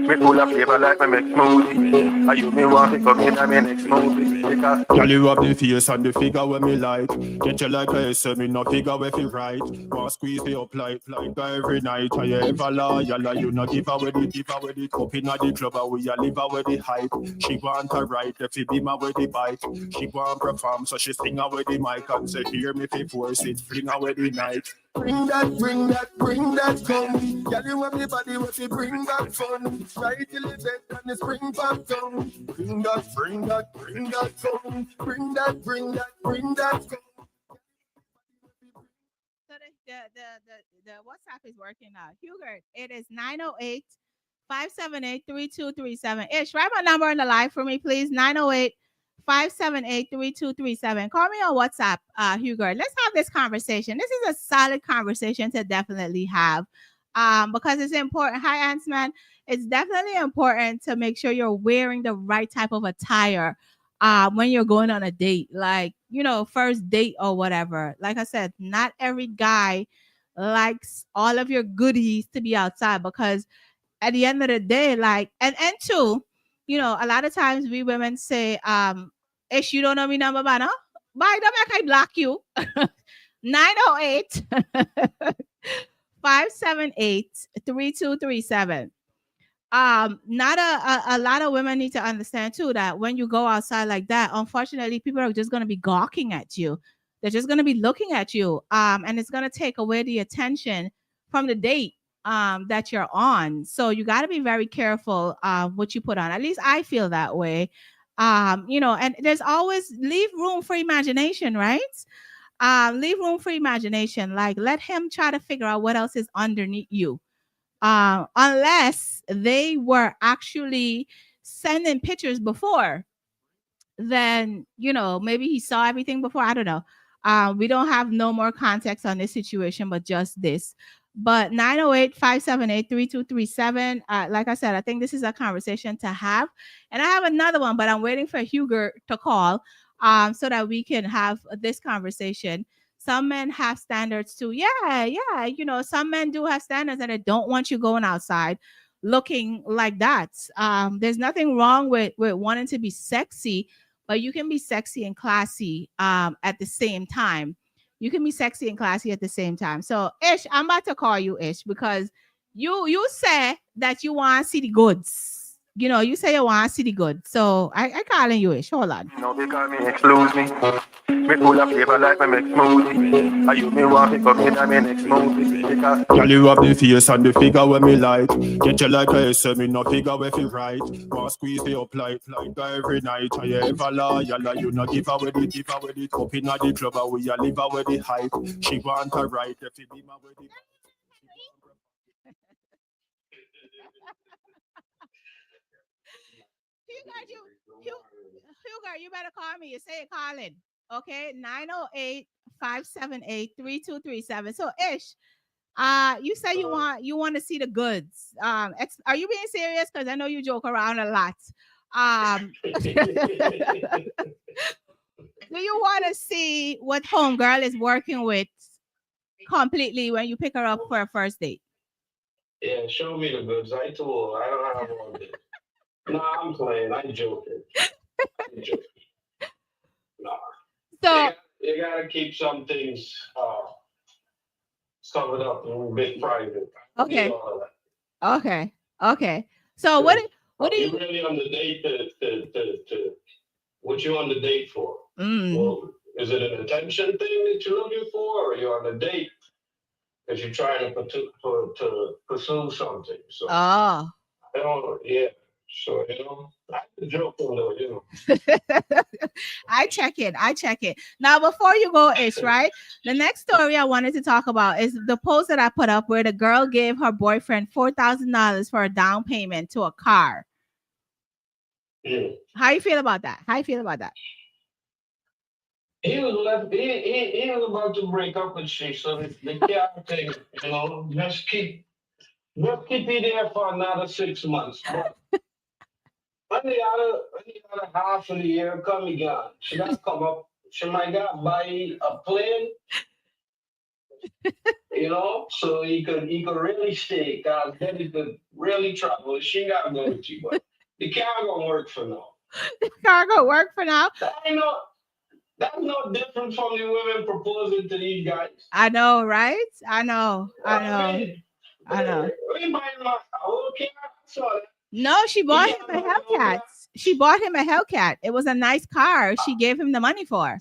Me full of flavor like me make smoothie. Are you me want to come in and me next smoothie? Because
Girl, you have the face and the figure when me like. Get you like I say, me no figure where feel right. Want squeeze me up like every night. Are you ever loyal? You no give away the cup in the club. Or we a live away the hype. She want to write, if you be my way the bike. She want perform, so she sing away the mic and say, hear me fi force it, fling away the night.
bring that come. Girl, you have the body where you bring back fun. Right till the bed and the spring back down. Bring that come. Bring that come.
So the WhatsApp is working now. Hugert, it is 908-578-3237. Ish, write my number in the live for me, please. 908-578-3237. Call me on WhatsApp, Hugert. Let's have this conversation. This is a solid conversation to definitely have. Because it's important. Hi, Ants Man. It's definitely important to make sure you're wearing the right type of attire when you're going on a date, like, first date or whatever. Like I said, not every guy likes all of your goodies to be outside, because at the end of the day, like, and two, a lot of times we women say, Ish, you don't know me number, man, huh? Bye, don't make I block you. 908 578-3237. Not a lot of women need to understand too that when you go outside like that, unfortunately, people are just going to be gawking at you. They're just going to be looking at you, and it's going to take away the attention from the date that you're on. So you got to be very careful what you put on. At least I feel that way. And there's always leave room for imagination, right? Leave room for imagination. Like, let him try to figure out what else is underneath you. Unless they were actually sending pictures before, then maybe he saw everything before. I don't know. We don't have no more context on this situation, but just this. But 908-578-3237. Like I said, I think this is a conversation to have. And I have another one, but I'm waiting for Huger to call so that we can have this conversation. Some men have standards too. Yeah. Some men do have standards and they don't want you going outside looking like that. There's nothing wrong with wanting to be sexy, but you can be sexy and classy at the same time. You can be sexy and classy at the same time. So, Ish, I'm about to call you, Ish, because you say that you want to see the goods. You say you want to see the goods. So I calling you, Ish. Hold on.
Because me exclude me. Me full of flavor like me make smoothie. Are you me want to come in and me next smoothie? Because
Girl, you have the face and the figure when me like. Get you like I say, me no figure where feel right. Want squeeze me up like every night. Are you ever loyal? You no give away the cup in the club. Or we a live away the hype. She want to write, if you be my way the
Hugo, you better call me. You say it calling. Okay, 908-578-3237. So, Ish, you say you want to see the goods. Are you being serious? Because I know you joke around a lot. Do you want to see what homegirl is working with completely when you pick her up for a first date?
Yeah, show me the goods. I told I don't have all this. No, I'm playing. I'm joking. I'm joking. No,
So
you gotta keep some things covered up and a bit private. I don't need
okay,
all of
okay, okay. So
that.
what do
You
you?
really on the date to what you on the date for?
Mm.
Well, is it an attention thing that you're looking for, or you're on a date because you're trying to pursue something? So
Oh.
I don't, yeah. So I'm joking though,
I check it. I check it. Now, before you go, Ish, right? The next story I wanted to talk about is the post that I put up where the girl gave her boyfriend $4,000 for a down payment to a car.
Yeah.
How you feel about that? How you feel about that?
He was left. He was about to break up with she. So the cat thing, just keep it there for another 6 months. But on the other half of the year, come again. She got come up. She might got buy a plane, so he could really stay. Cause then he could really travel. She got to go with you, but the car gonna work for now.
Car go work for now.
That ain't no. That's no different from the women proposing to these guys.
I know, right? I know. I know.
mean,
I know.
we buying my whole car. So
No, she
he
bought him
got
a
my whole
Hellcat.
car.
She bought him a Hellcat. It was a nice car. She gave him the money for.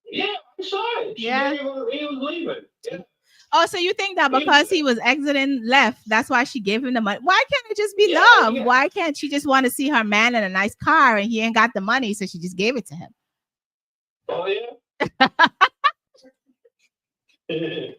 Yeah, I saw it. She
Yeah.
gave him. He was leaving. Yeah.
Oh, so you think that because he was exiting left, that's why she gave him the money? Why can't it just be
Yeah,
love?
yeah.
Why can't she just want to see her man in a nice car and he ain't got the money, so she just gave it to him?
Oh yeah. Hey,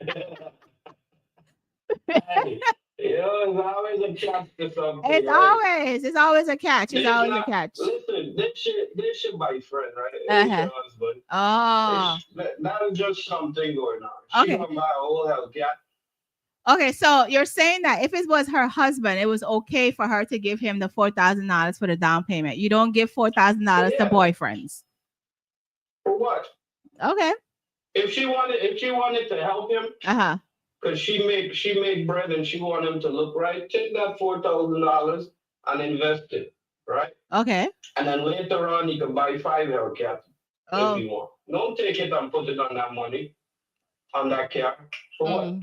it's always a catch to something, right?
It's always a catch. It's
This
always a
not
catch.
listen. This your boyfriend, right? This
Uh-huh.
your husband.
Oh,
That is just something going on. She
okay.
gonna buy a whole Hellcat.
Okay, so you're saying that if it was her husband, it was okay for her to give him the $4,000 for the down payment. You don't give $4,000 to
Yeah.
boyfriends.
For what?
Okay.
If she wanted to help him,
Uh-huh.
because she made bread and she wanted him to look right, take that $4,000 and invest it, right?
Okay.
And then later on, you can buy 5 Hellcats if
Oh.
you want. Don't take it and put it on that money on that car. For what?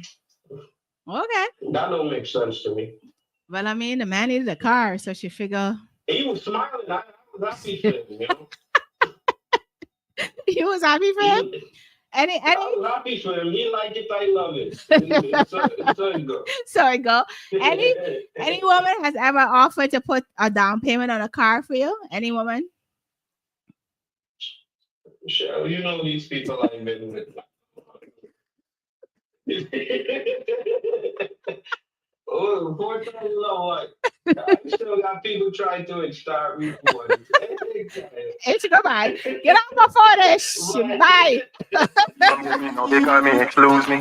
Okay.
That don't make sense to me.
Well, I mean, the man needed a car, so she figure
He was smiling. I was happy for him.
he was happy for him.
I was happy for him. He liked it. I love it. So it goes.
So it go. Any woman has ever offered to put a down payment on a car for you? Any woman?
Sure, these people I've been with. Oh, 4,000 what? I still got people trying to start recording.
It's goodbye. Get out before this. Bye.
No, they call me exclude me.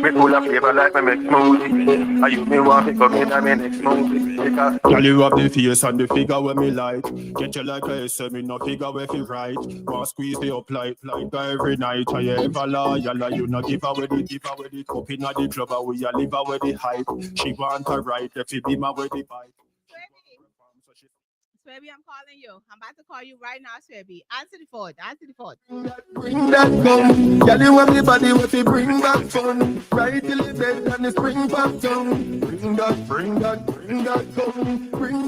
Me full of flavor like me make smoothie. Are you me want me come in and me next movie? Because
Girl, you have the face and the figure where me like. Get you like I say, me no figure where fi right. Want squeeze me up like every night. I ever loyal, you no give away the cup inna the club, and we a live away the hype. She want a ride, if you be my way the bike.
Swaby, I'm calling you. I'm about to call you right now, Swaby. Answer the phone. Answer the phone.
Bring that gun. Girl, you have the body what you bring back fun. Right till the bed and the spring back down. Bring that gun. Bring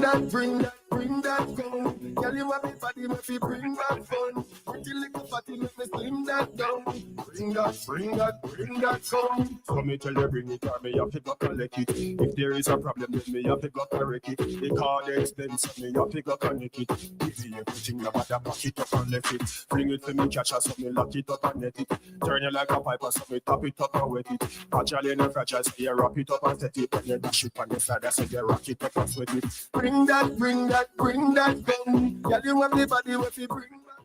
that gun. Girl, you have the body what you bring back fun. Pretty little body make me slim that down. Bring that gun.
So me tell you bring it or me have to go collect it. If there is a problem then me have to go correct it. The card expensive, me have to go connect it. Give me everything about that, pack it up and left it. Bring it for me cash so me lock it up and net it. Turn you like a piper so me tap it up and wet it. Fragile and fragile so you wrap it up and set it. And you dash it on the side so you rock it up and sweat it.
Bring that gun. Girl, you have the body what you bring back.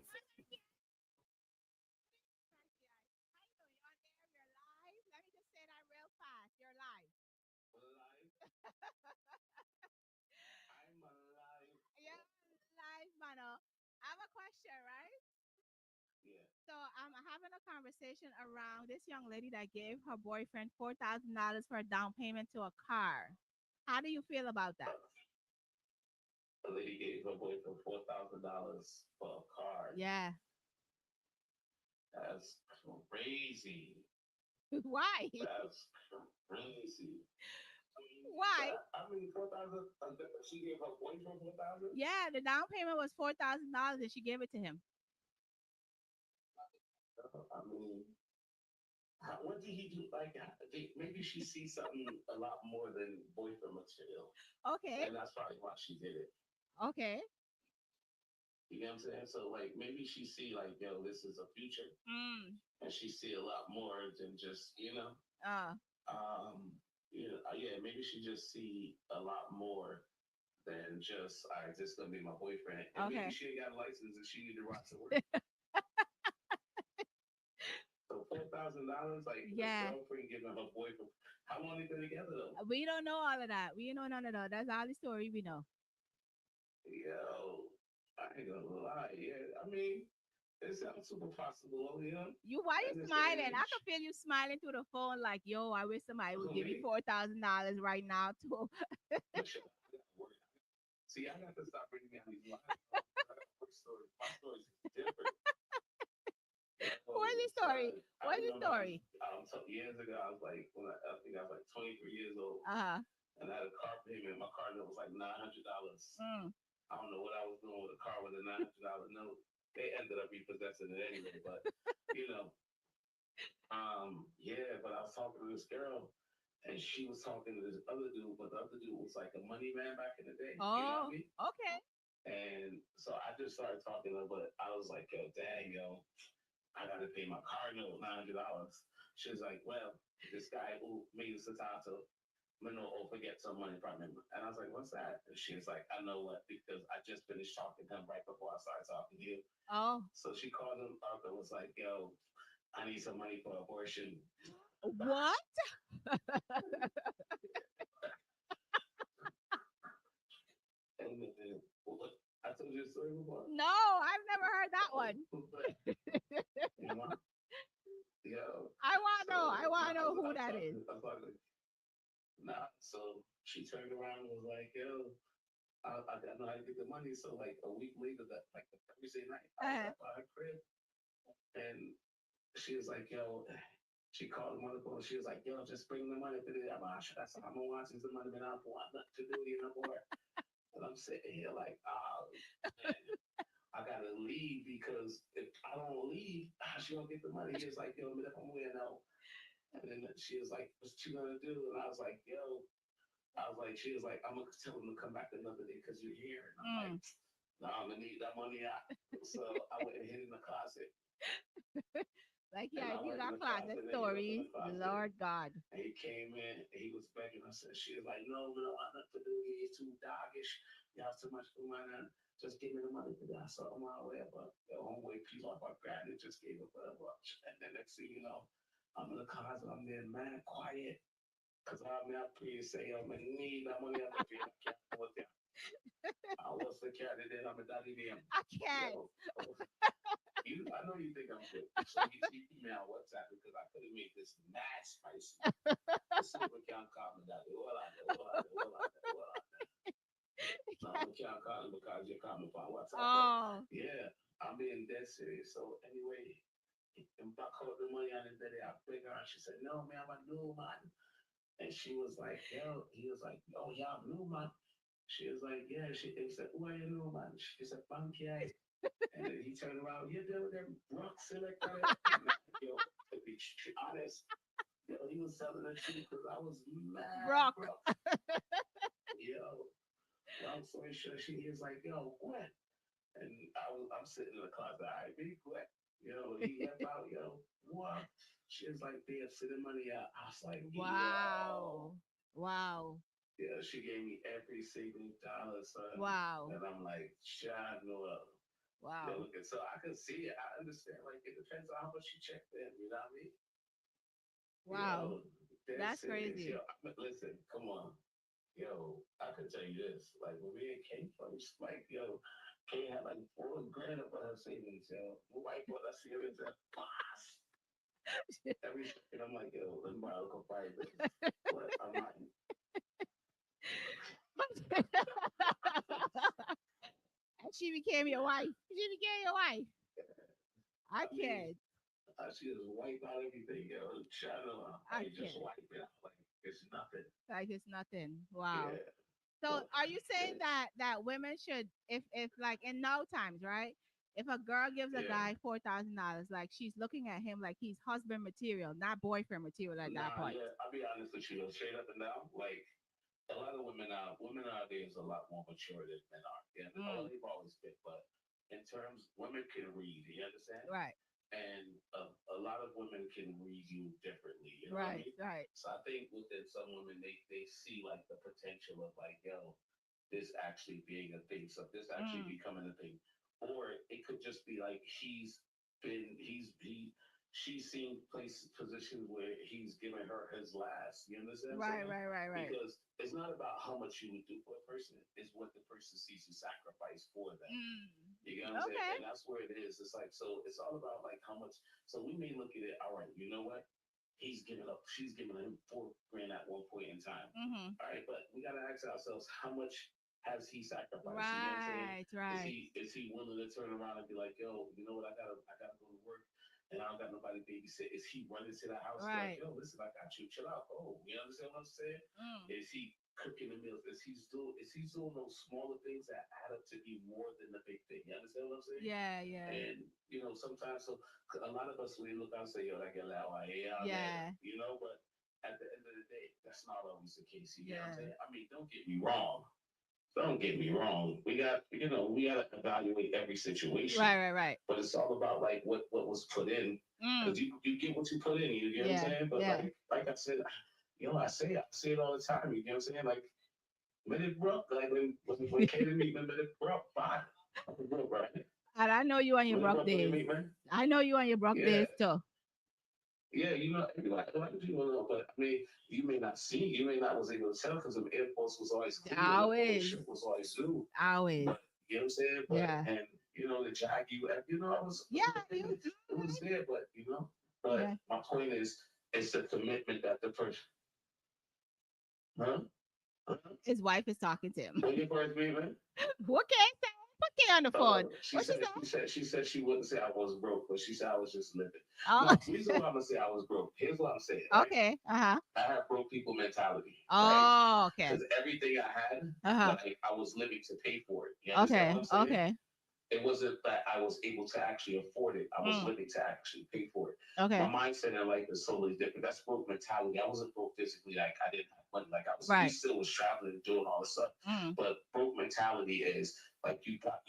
Let me just say that real fast. You're live. Yeah, live, mano. I have a question, right? So I having a conversation around this young lady that gave her boyfriend $4,000 for a down payment to a car. How do you feel about that?
The lady gave her boyfriend $4,000 for a car.
Yeah.
That's crazy.
Why?
That's crazy.
Why?
I mean, 4,000. She gave her boyfriend 4,000.
Yeah, the down payment was $4,000 and she gave it to him.
I mean, what did he do? Like, maybe she sees something a lot more than boyfriend material,
Okay.
and that's probably why she did it.
Okay.
You know what I'm saying? So, like, maybe she see like, yo, this is a future,
Mm.
and she see a lot more than just,
Uh.
yeah, maybe she just see a lot more than just, all right, this is gonna be my boyfriend, and maybe
Okay.
she ain't got a license and she need to rock to work. So $4,000, like
Yeah.
a girlfriend giving her boyfriend. How long they been together though?
We don't know all of that. We know none of that. That's all the story we know.
Yo, I ain't gonna lie. Yeah, I mean, it sounds super possible,
Why
at
you
this day and
smiling? I
age.
could feel you smiling through the phone like, yo, I wish somebody would
Who,
give me
me?
$4,000 right now too.
Michelle, I gotta work. See, I got to stop bringing me on these lives. I got a work story. My story's different.
What's the story?
I
What's the
remember
story?
years ago, I was like, I think I was like 23 years old,
Uh-huh.
and I had a car payment. My car note was like $900.
Mm.
I don't know what I was doing with a car with a $900 note. They ended up repossessing it anyway, but you know, yeah. But I was talking to this girl, and she was talking to this other dude, but the other dude was like a money man back in the day. You know
Oh,
what I mean?
okay.
And so I just started talking to her, but I was like, yo, dang, yo, I got to pay my car note, $900. She was like, well, this guy who made us a tattoo, forget some money from him. And I was like, what's that? And she was like, I know what, because I just finished talking to him right before I started talking to you.
Oh.
So she called him up and was like, yo, I need some money for abortion.
What?
And I told you a story before.
No, I've never heard that one.
You know? Yo.
I want to know. I want to know who that is.
Nah, so she turned around and was like, yo, I know how to get the money. So like a week later, like the Thursday night, I was up at her crib, and she was like, yo, she called the mother phone. She was like, yo, just bring the money to the that's how I'm watching the money, man. I don't want nothing to do with you no more. And I'm sitting here like, oh, man, I gotta leave because if I don't leave, she don't get the money. He was like, yo, if I'm weird now. And then she was like, what you gonna do? And I was like, yo, she was like, I'm gonna tell him to come back another day because you're here. And I'm like, no, I'm gonna need that money out. So I went and hid in the closet.
Like, yeah, you got closet stories. Lord God.
And he came in and he was begging us. And she was like, no, we don't want nothing to do. He's too doggish. You have too much going on. Just give me the money for that. So I'm out there. But the homeboy peeled off our grad and just gave it whatever. And then next thing you know, I'm in the closet. I'm there, man, quiet. Because I'm not please say, I'm going to need that money. I'm going to pay. I was the cat and then I'm a daddy name.
I can't.
I know you think I'm good. So you see me on WhatsApp because I could have made this mad spicy. Super can't call me daddy. No, I can't call him because you call me on WhatsApp.
Oh.
Yeah, I'm being dead serious. So anyway, and back out the money on the day I beg her and she said, no, man, I'm a new man. And she was like, yo, he was like, oh, yeah, I'm new man. She was like, yeah. He said, who are you new man? She said, Banky. And then he turned around, you there with them rock selector? Yo, to be honest, yo, he was telling the truth because I was mad.
Rock.
Yo, long story short, he was like, yo, what? And I'm sitting in the closet, all right, be quick. Yo, he left out, yo, what? She was like, babe, send the money out. I was like,
wow.
Yo.
Wow.
Yeah, she gave me every single dollar, son.
Wow.
And I'm like, John, no.
Wow.
Yo, so I can see it. I understand. Like, it depends on how much you checked in. You know what I mean?
Wow.
That's
crazy.
Yo, listen, come on. Yo, I can tell you this. Like, when me and Kay first, like, yo, Kay had like $4 grand of her savings, yo. My wife bought her savings at boss. Every second I'm like, yo, let me buy a couple of this. But I'm not.
And she became your wife. She became your wife. I
I mean,
can't.
she just wipe out everything, yo. Channel,
I
I just
can't.
wipe it out like it's nothing.
Like it's nothing. Wow.
Yeah.
So
But
are you saying
yeah,
that women should, if like in no times, right? If a girl gives a
yeah.
guy $4,000, like she's looking at him like he's husband material, not boyfriend material at that
Nah,
point.
yeah. I'll be honest with you, straight up and down. Like a lot of women nowadays are a lot more mature than men are. Yeah,
Mm,
they've always been, but in terms, women can read. You understand?
right,
And a lot of women can read you differently. You know what I
right,
mean?
right.
So I think within some women, they see like the potential of like, yo, this actually being a thing. So this actually
Mm,
becoming a thing, or it could just be like she's seen places positions where he's given her his last. You understand what I'm
right,
saying?
right, right, right.
Because it's not about how much you would do for a person; it's what the person sees you sacrifice for them.
Mm,
You get what I'm saying?
okay.
And that's where it is. It's like, so it's all about like how much. So we may look at it, all right, you know what? She's giving him 4 grand at one point in time.
Mm-hmm.
All right, but we got to ask ourselves, how much has he sacrificed? You know what I'm saying?
Right, right.
Is he willing to turn around and be like, yo, you know what? I gotta go to work and I don't got nobody to babysit. Is he running to the house like,
Right.
yo, listen, I got you, chill out. Oh, you understand what I'm saying?
Mm,
Is he cooking the meals? Is he doing those smaller things that add up to be more than the big thing? You understand what I'm saying?
yeah, yeah,
And sometimes, so a lot of us we look out and say, yo, that get loud, yeah, man,
yeah,
but at the end of the day, that's not always the case. You get what I'm
yeah.
saying? I mean, don't get me wrong. Don't get me wrong. We got to evaluate every situation,
Right, right, right.
but it's all about like what was put in,
Mm,
because you get what you put in. You get what I'm
yeah,
saying? But
yeah.
like I said, I say it all the time. You get what I'm saying? Like let it broke. Like when Katie meet me, let it broke. Fine, let it broke, right?
And I know you on your
Let it
broke
broke when you
days.
meet me.
I know you on your broke
Yeah.
days too.
Yeah, everybody, a lot of people know, but I mean, you may not was able to tell because the Air Force was always clean and the whole
Always,
ship was always new.
always.
But you know what I'm saying? But
Yeah,
and the jag I was
yeah. You.
it was there, but
Yeah.
my point is it's the commitment that the person, huh? Huh?
His wife is talking to him.
When you first meet me,
What can say? What can on the phone?
she
What she
said
say?
she wouldn't say I was broke, but she said I was just living.
Oh,
No, reason why I'm gonna say I was broke. Here's what I'm saying, right?
okay. Uh huh.
I have broke people mentality, right?
Oh, okay.
Because everything I had,
Uh huh.
like I was living to pay for it. You understand what
Okay.
I'm saying?
Okay.
It wasn't that I was able to actually afford it. I was
Mm,
living to actually pay for it. My
okay.
mindset in life is totally different. That's broke mentality. I wasn't broke physically. Like I didn't have money. Like we
Right.
still was traveling and doing all this stuff.
Mm.
But broke mentality is like you got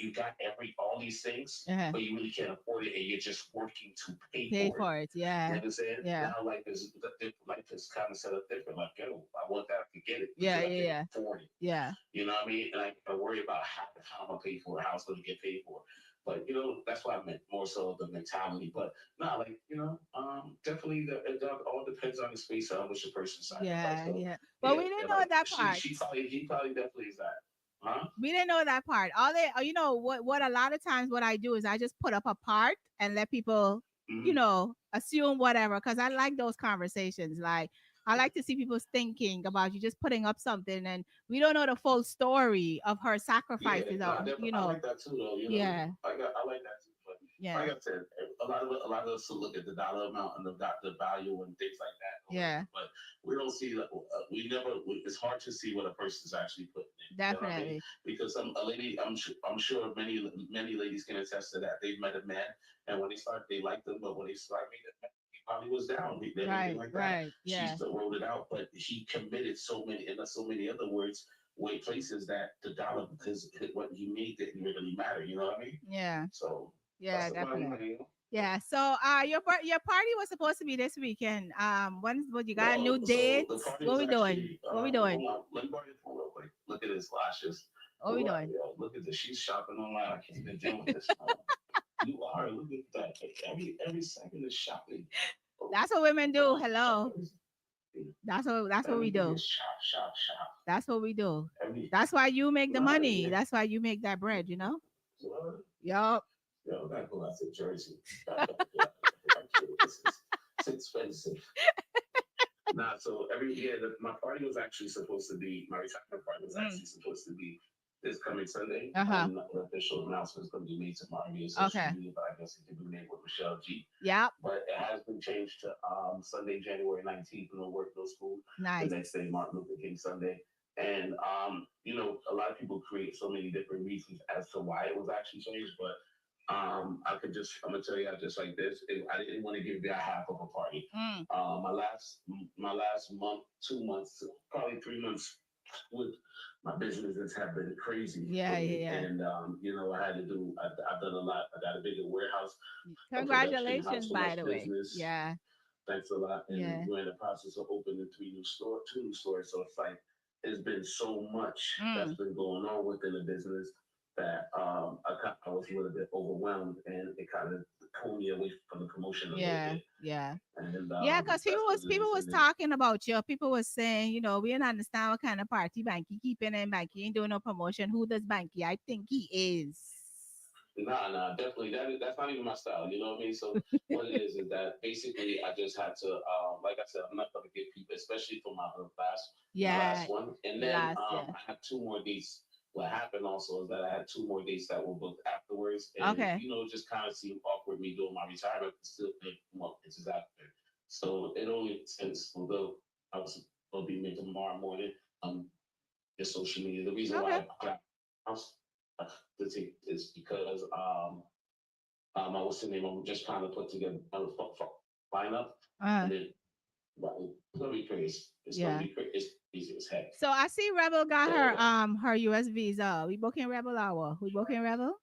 all these things,
Uh-huh.
but you really can't afford it, and you're just working to pay
Pay
for it.
for it.
You
Yeah.
understand?
Yeah.
Now life is kind of set up different. Like, yo, I want that, I could get it
Yeah.
because I
Yeah.
can
Yeah.
afford it.
Yeah.
You know what I mean? And I gotta worry about how I'm gonna pay for it, how it's gonna get paid for. But that's what I meant more so the mentality. But no, definitely it all depends on the space on which the person sacrifice.
Yeah.
So
Yeah. But
yeah,
we didn't
and
know
like
that
she
part.
she probably he probably definitely is that. Huh?
We didn't know that part. All they, what a lot of times what I do is I just put up a part and let people,
Mm-hmm.
assume whatever. Cause I like those conversations. Like I like to see people's thinking about you just putting up something and we don't know the full story of her
Yeah,
sacrifices.
no,
Or,
I like that too, though.
yeah,
I like that too. But
yeah,
like I said, a lot of us look at the dollar amount and the value and things like that. Or
yeah,
whatever, but we don't see that. We never. It's hard to see what a person's actually putting in. You know what I mean?
definitely.
Because a lady, I'm sure many ladies can attest to that. They've met a man, and when they start, they like them, but when they start meeting, he probably was down, anything
Right,
like that.
right.
She
Yeah,
still wrote it out, but he committed so many other words way places that the dollar because what he made didn't really matter. You know what I mean?
yeah,
So that's
yeah,
the bottom
definitely.
line.
Yeah. So your party was supposed to be this weekend. When's what you got a
No,
new
so
date?
the party
What
was
we doing?
actually
What we doing?
hold on, let me borrow your phone real quick. Look at his lashes.
What we doing?
Look at this. She's shopping online. I can't even deal with this. You are. Look at that. Every second is shopping. Oh,
That's what women do.
shop,
Hello. That's what we
everything
do.
is shop, shop, shop.
That's what we do.
Every
That's why you make the
nah,
money.
yeah.
That's why you make that bread, you know?
So,
Yup.
yo, I gotta go out to Jersey. I gotta go out. I can't. It's expensive. Nah, so my party was actually supposed to be my retirement party was actually supposed to be this coming Sunday. And the official announcement is going to be made tomorrow via social media, but I guess it can be made with Michelle G.
Yep.
But it has been changed to Sunday, January 19th. No work, no school.
Nice.
The next day, Martin Luther King Sunday. And a lot of people create so many different reasons as to why it was actually changed, but I'm gonna tell you just like this. I didn't want to give you a half of a party. My last month, 2 months, probably 3 months with my businesses have been crazy.
Yeah.
And I had to do. I've done a lot. I got a bigger warehouse.
Congratulations, by the way.
Business.
Yeah.
Thanks a lot. And we're in the process of opening two new stores. So it's like there's been so much that's been going on within the business that I was a little bit overwhelmed, and it kind of pulled me away from the promotion a little bit.
Yeah.
And
Because people was talking about you. People was saying, we don't understand what kind of party Banky keeping, and Banky ain't doing no promotion. Who does Banky? I think he is.
Nah, definitely. That's not even my style. You know what I mean? So what it is that basically I just had to, like I said, I'm not gonna give people, especially for my last one. And then I have two more dates. What happened also is that I had two more dates that were booked afterwards, and it just kind of seemed awkward me doing my retirement, but still think, well, it's just after. So it only makes sense, although I was gonna be made tomorrow morning. The social media. The reason why I to take is because what's the name? I'm just trying to put together a lineup, and then it's gonna be crazy. It's gonna be crazy. It's easy as heck.
So I see Rebel got her US visa. We booking Rebel hour. We booking Rebel.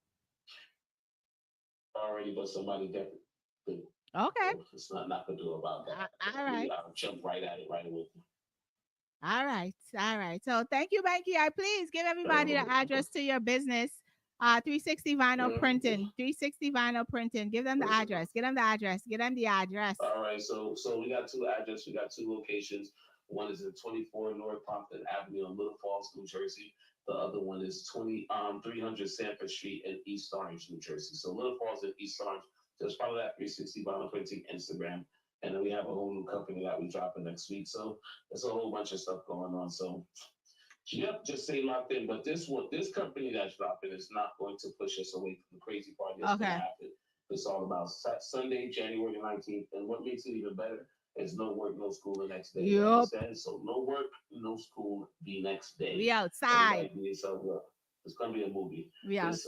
Already, but somebody definitely.
Okay.
It's not to do about that.
All right.
I'll jump right at it right away.
All right. So thank you, Banky. Please give everybody the address to your business. 360 vinyl printing. 360 vinyl printing. Give them the address. Give them the address.
All right. So we got two addresses. We got two locations. One is at 24 North Compton Avenue in Little Falls, New Jersey. The other one is 300 Sanford Street in East Orange, New Jersey. So Little Falls and East Orange. Just follow that 360 vinyl printing Instagram. And then we have a whole new company that we dropping next week. So there's a whole bunch of stuff going on. So just stay locked in. But this company that's dropping is not going to push us away from the crazy party that's going to happen. It's all about Sunday, January 19th. And what makes it even better is no work, no school the next day. You understand? So no work, no school the next day.
We outside.
It's gonna be a movie. This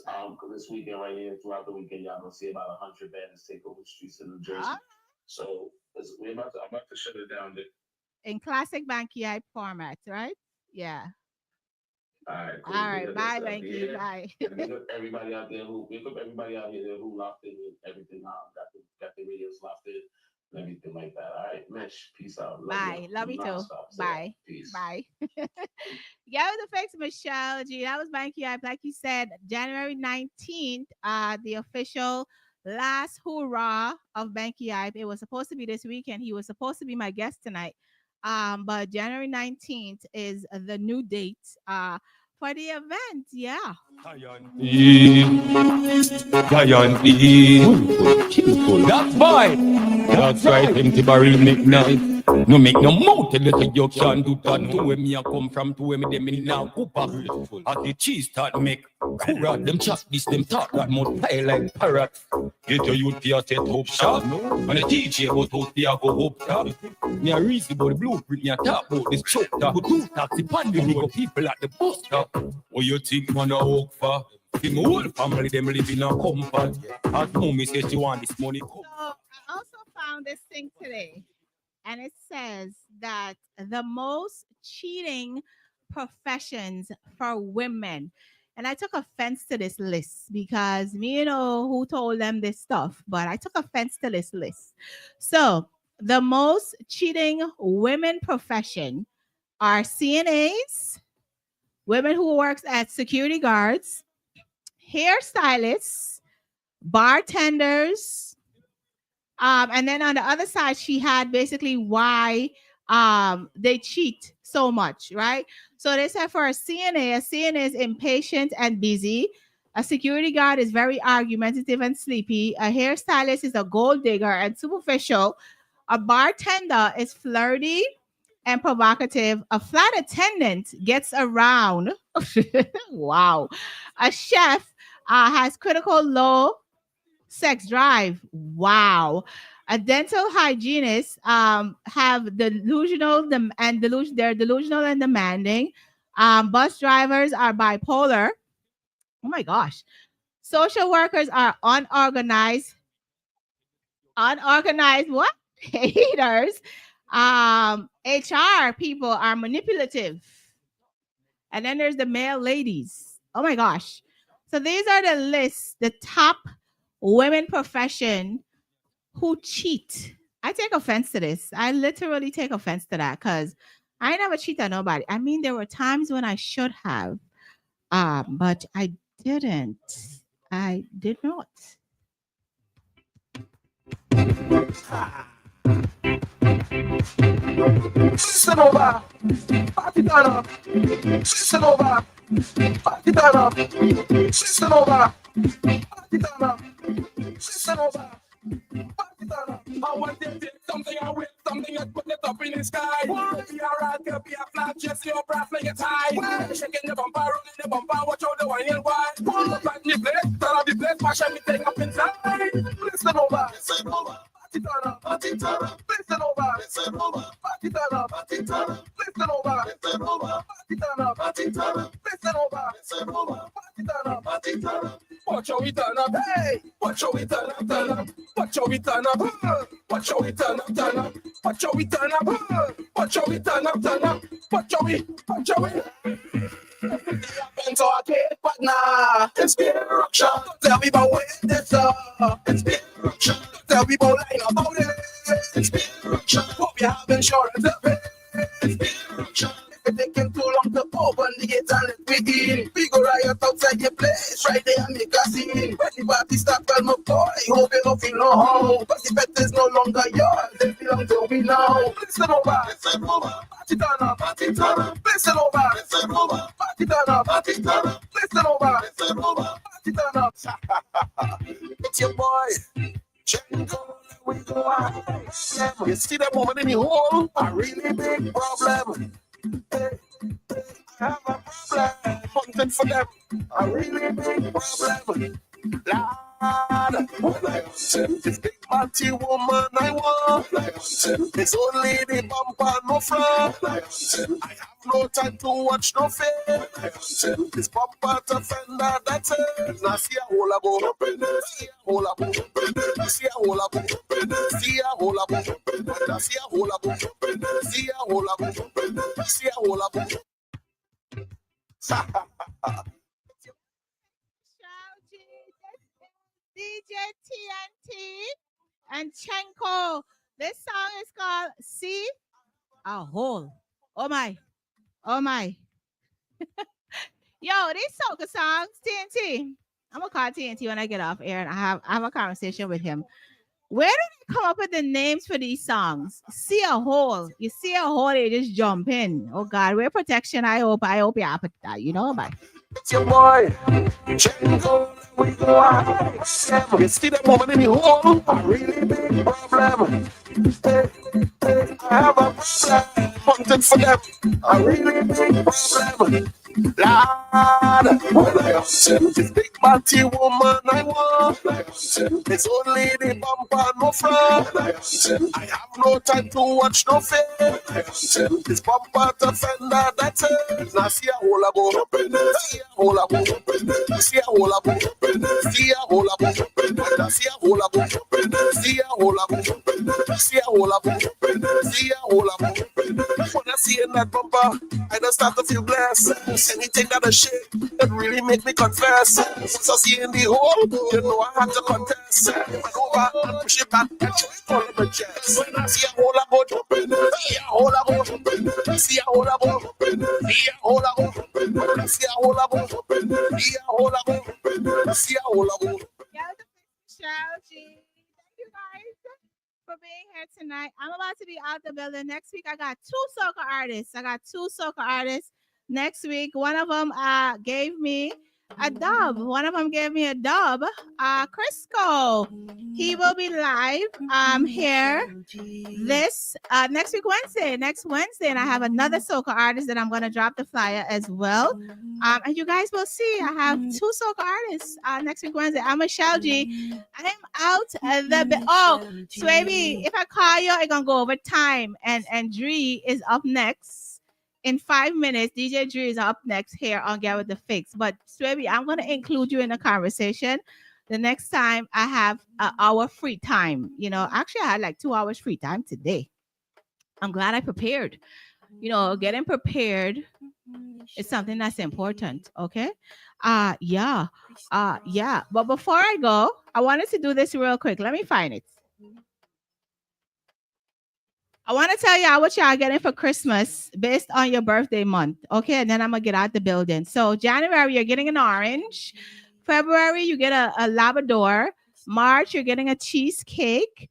weekend right here, throughout the weekend, y'all gonna see about 100 bandits take over the streets in New Jersey. So I'm about to shut it down there.
In classic Banky format, right? Yeah.
All right. Cool.
All right. Bye, Banky. Bye.
Everybody out there who locked in and everything. Got the radios locked in and everything like that. All right, Mesh. Peace out.
Bye. Love you too. Bye.
Peace.
Bye. The fix Michelle G. That was Banky. Like you said, January 19th, the official last hoorah of Banky. It was supposed to be this weekend. He was supposed to be my guest tonight. But January 19th is the new date for the event. Yeah.
That's boy. That's right, empty barrel make night. No make no mouth, little you can do that. To where me a come from, to where me them in now. Cooper grateful. As the cheese start make. Current, them chat this, them talk that multiply like parrot. Get your youth here set up shop. And the DJ about how they are go up top. Me a reason about the blueprint, me a talk about this choke top. But two taxi pandemic of people at the bus stop. What you think man a work for? See my whole family, them live in a comfort. As mommy says she want this money.
So I also found this thing today. And it says that the most cheating professions for women. And I took offense to this list because me, who told them this stuff, but I took offense to this list. So the most cheating women profession are CNAs, women who works as security guards, hairstylists, bartenders. And then on the other side, she had basically why they cheat so much, right? So they said for a CNA is impatient and busy. A security guard is very argumentative and sleepy. A hairstylist is a gold digger and superficial. A bartender is flirty and provocative. A flight attendant gets around. Wow. A chef has critical low sex drive. Wow. A dental hygienist have delusional and they're delusional and demanding. Bus drivers are bipolar. Oh my gosh. Social workers are unorganized. Unorganized what? Haters. HR people are manipulative. And then there's the male ladies. Oh my gosh. So these are the lists, the top women profession who cheat. I take offense to this. I literally take offense to that because I never cheat on nobody. I mean, there were times when I should have, but I didn't. I did not.
Listen over, party turn up. Listen over, party turn up. Listen over, party turn up. Listen over, party turn up.
I want to take something and with something and put it up in the sky. Be a rock, be a flat, just your breath, fling it high. Shaking your bumper, rolling your bumper, watch out the wine and wine. Look at the place, turn up the place, mash everything up inside.
Listen over, listen over. Party turn up, party turn up. Listen over, listen over. Party turn up, party turn up. Listen over, listen over. Party turn up, party turn up. Listen over, listen over. Party turn up, party turn up.
Watch how we turn up, hey! Watch how we turn up, turn up. Watch how we turn up, watch how we turn up, turn up. Watch how we turn up, watch how we turn up, turn up. Watch how we.
Been so arcade, but nah, it's been eruption. Don't tell me about when it's up. It's been eruption. Don't tell me about line about it. It's been eruption. Hope you have insurance of it. It's been eruption. If it's taking too long to open the gate and let me in, we go riot outside your place. Right there and make a scene. When the party start, tell my boy, hope you don't feel no home. Cause the bet is no longer yours, they belong to me now. Listen over, listen over. Party turn up, party turn up. Listen over, listen over. Party turn up, party turn up. Listen over, listen over. Party turn up. It's your boy, Chenko. We go out. You see that woman in the hole? A really big problem. Hey, I have a problem. Hunting for them. A really big problem. Lord, when I hunt him, this big party woman I want. When I hunt him, it's only the bumper no front. When I hunt him, I have no time to watch no film. When I hunt him, this bumper to fender, that's it. Now see a hole about jump in there. See a hole about jump in there. See a hole about jump in there. See a hole about jump in there. See a hole about jump in there. See a hole about jump in there. See a hole about jump.
DJ TNT and Chenko. This song is called See a Hole. Oh my. Oh my. Yo, these soca songs, TNT. I'm gonna call TNT when I get off air and I have a conversation with him. Where did they come up with the names for these songs? See a hole. You see a hole, you just jump in. Oh God, where protection? I hope you happen to that, you know, but
It's your boy, Chenko. We go out. You see that woman in the hole? A really big problem. Hey, I have a problem. Hunting for them. A really big problem. Lord, when I hunt him, this big party woman I want. When I hunt him, it's only the bumper no front. When I hunt him, I have no time to watch no film. When I hunt him, this bumper to fender, that's it. Now see a hole about jump in there. See a hole about jump in there. See a hole about jump in there. See a hole about jump in there. See a hole about jump in there. See a hole about jump in there. See a hole about jump in there. See a hole about jump in there. When I see in that bumper, I just start to feel blessed. Anything that a shit that really make me confess. Once I see in the hole, you know I have to contest. Went over and push it back and try to call up a chest. When I see a hole, I go jump in there. See a hole, I go jump in there. See a hole, I go jump in there. See a hole, I go jump in there. See a hole, I go jump in there. See a hole, I go jump in there. See a hole, I go jump in there.
Thank you guys for being here tonight. I'm about to be out the building. Next week, I got two soca artists. Next week, one of them gave me a dub. One of them gave me a dub. Crisco. He will be live here this next week Wednesday. Next Wednesday, and I have another soca artist that I'm gonna drop the flyer as well. And you guys will see I have two soca artists next week Wednesday. I'm Michelleg. I am out Swaby, if I call you, I'm gonna go over time. And Dree is up next in 5 minutes. DJ Dree is up next here on Get With The Fix. But Swaby, I'm gonna include you in the conversation the next time I have an hour free time. You know, actually I had like 2 hours free time today. I'm glad I prepared. You know, getting prepared is something that's important. Okay. Yeah. But before I go, I wanted to do this real quick. Let me find it. I want to tell y'all what y'all getting for Christmas based on your birthday month. Okay. And then I'm going to get out the building. So January, you're getting an orange. February, you get a Labrador. March, you're getting a cheesecake.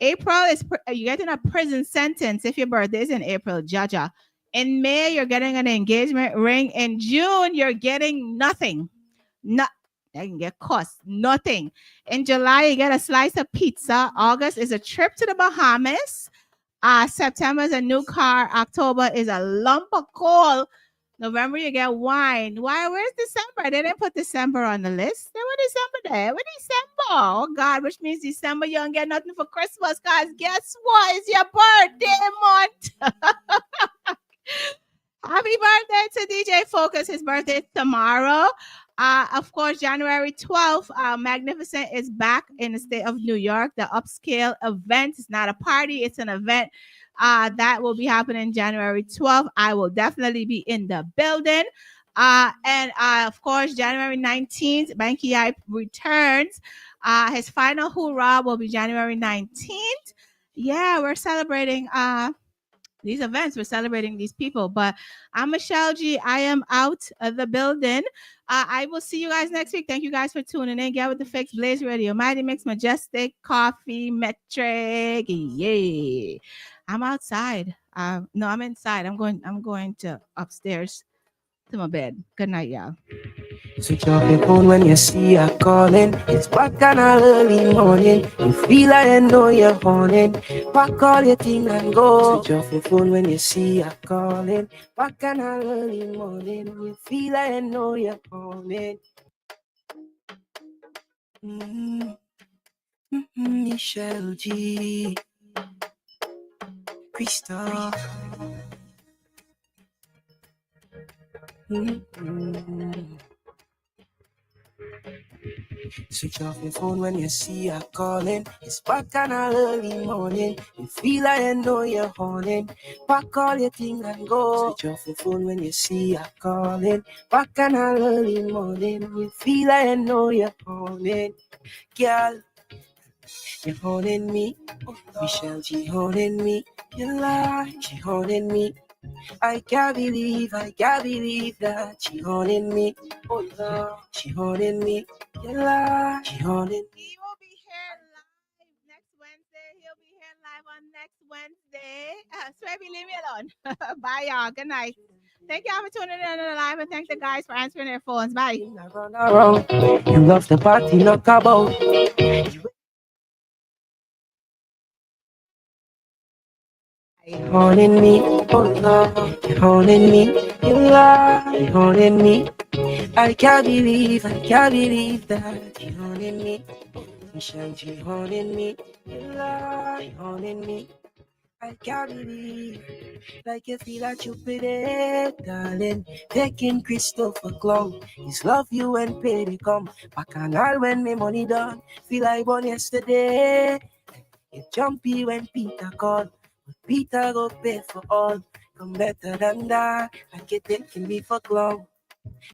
April is you're getting a prison sentence if your birthday is in April, Jaja. In May, you're getting an engagement ring. In June, you're getting nothing. Not I can get cost nothing. In July, you get a slice of pizza. August is a trip to the Bahamas. September is a new car. October is a lump of coal. November, you get wine. Why? Where's December? They didn't put December on the list. There was December there. What December? Oh, God, which means December, you don't get nothing for Christmas, guys. Guess what? It's your birthday month. Happy birthday to DJ Focus. His birthday is tomorrow. Of course, January 12th, Magnificent is back in the state of New York. The upscale event is not a party, it's an event that will be happening January 12th. I will definitely be in the building. And of course, January 19th, Banky I returns. His final hoorah will be January 19th. Yeah, we're celebrating these events. We're celebrating these people. But I'm Michelleg. I am out of the building. I will see you guys next week. Thank you guys for tuning in. Get With The Fix, Blaze Radio, Mighty Mix, Majestic, Coffee, Metric. Yay. I'm outside. No, I'm inside. I'm going to upstairs to my bed. Good night, y'all.
Switch off your phone when you see her calling. It's back on a early morning. You feel like you know you're horning. Pack all your thing and go. Switch off your phone when you see her calling. Back on a early morning. You feel like you know you're horning. Michelleg, Christoph. Switch off your phone when you see her calling. It's back on a early morning. You feel like you know you're horning. Pack all your thing and go. Switch off your phone when you see her calling. Back on a early morning. You feel like you know you're horning. Girl, you're horning me. Michelleg horning me. You lie, she horning me. I can't believe that she horning me. Oh no, she horning me. You lie, she horning me.
He will be here live next Wednesday. He'll be here live on next Wednesday. Swaby, leave me alone. Bye, y'all. Good night. Thank y'all for tuning in to the live, and thank the guys for answering their phones. Bye.
You love the party, knock about. Horning me, oh no, you're horning me, you lie, you're horning me. I can't believe that you're horning me. Michelleg horning me, you lie, you're horning me. I can't believe, like you feel that you put it, darling. Taking Christopher Clown, his love you and pay to come. Back and all when me money done, feel like born yesterday. You jumpy when Peter called, but Peter go pay for all. Come better than that, like you taking me for clown.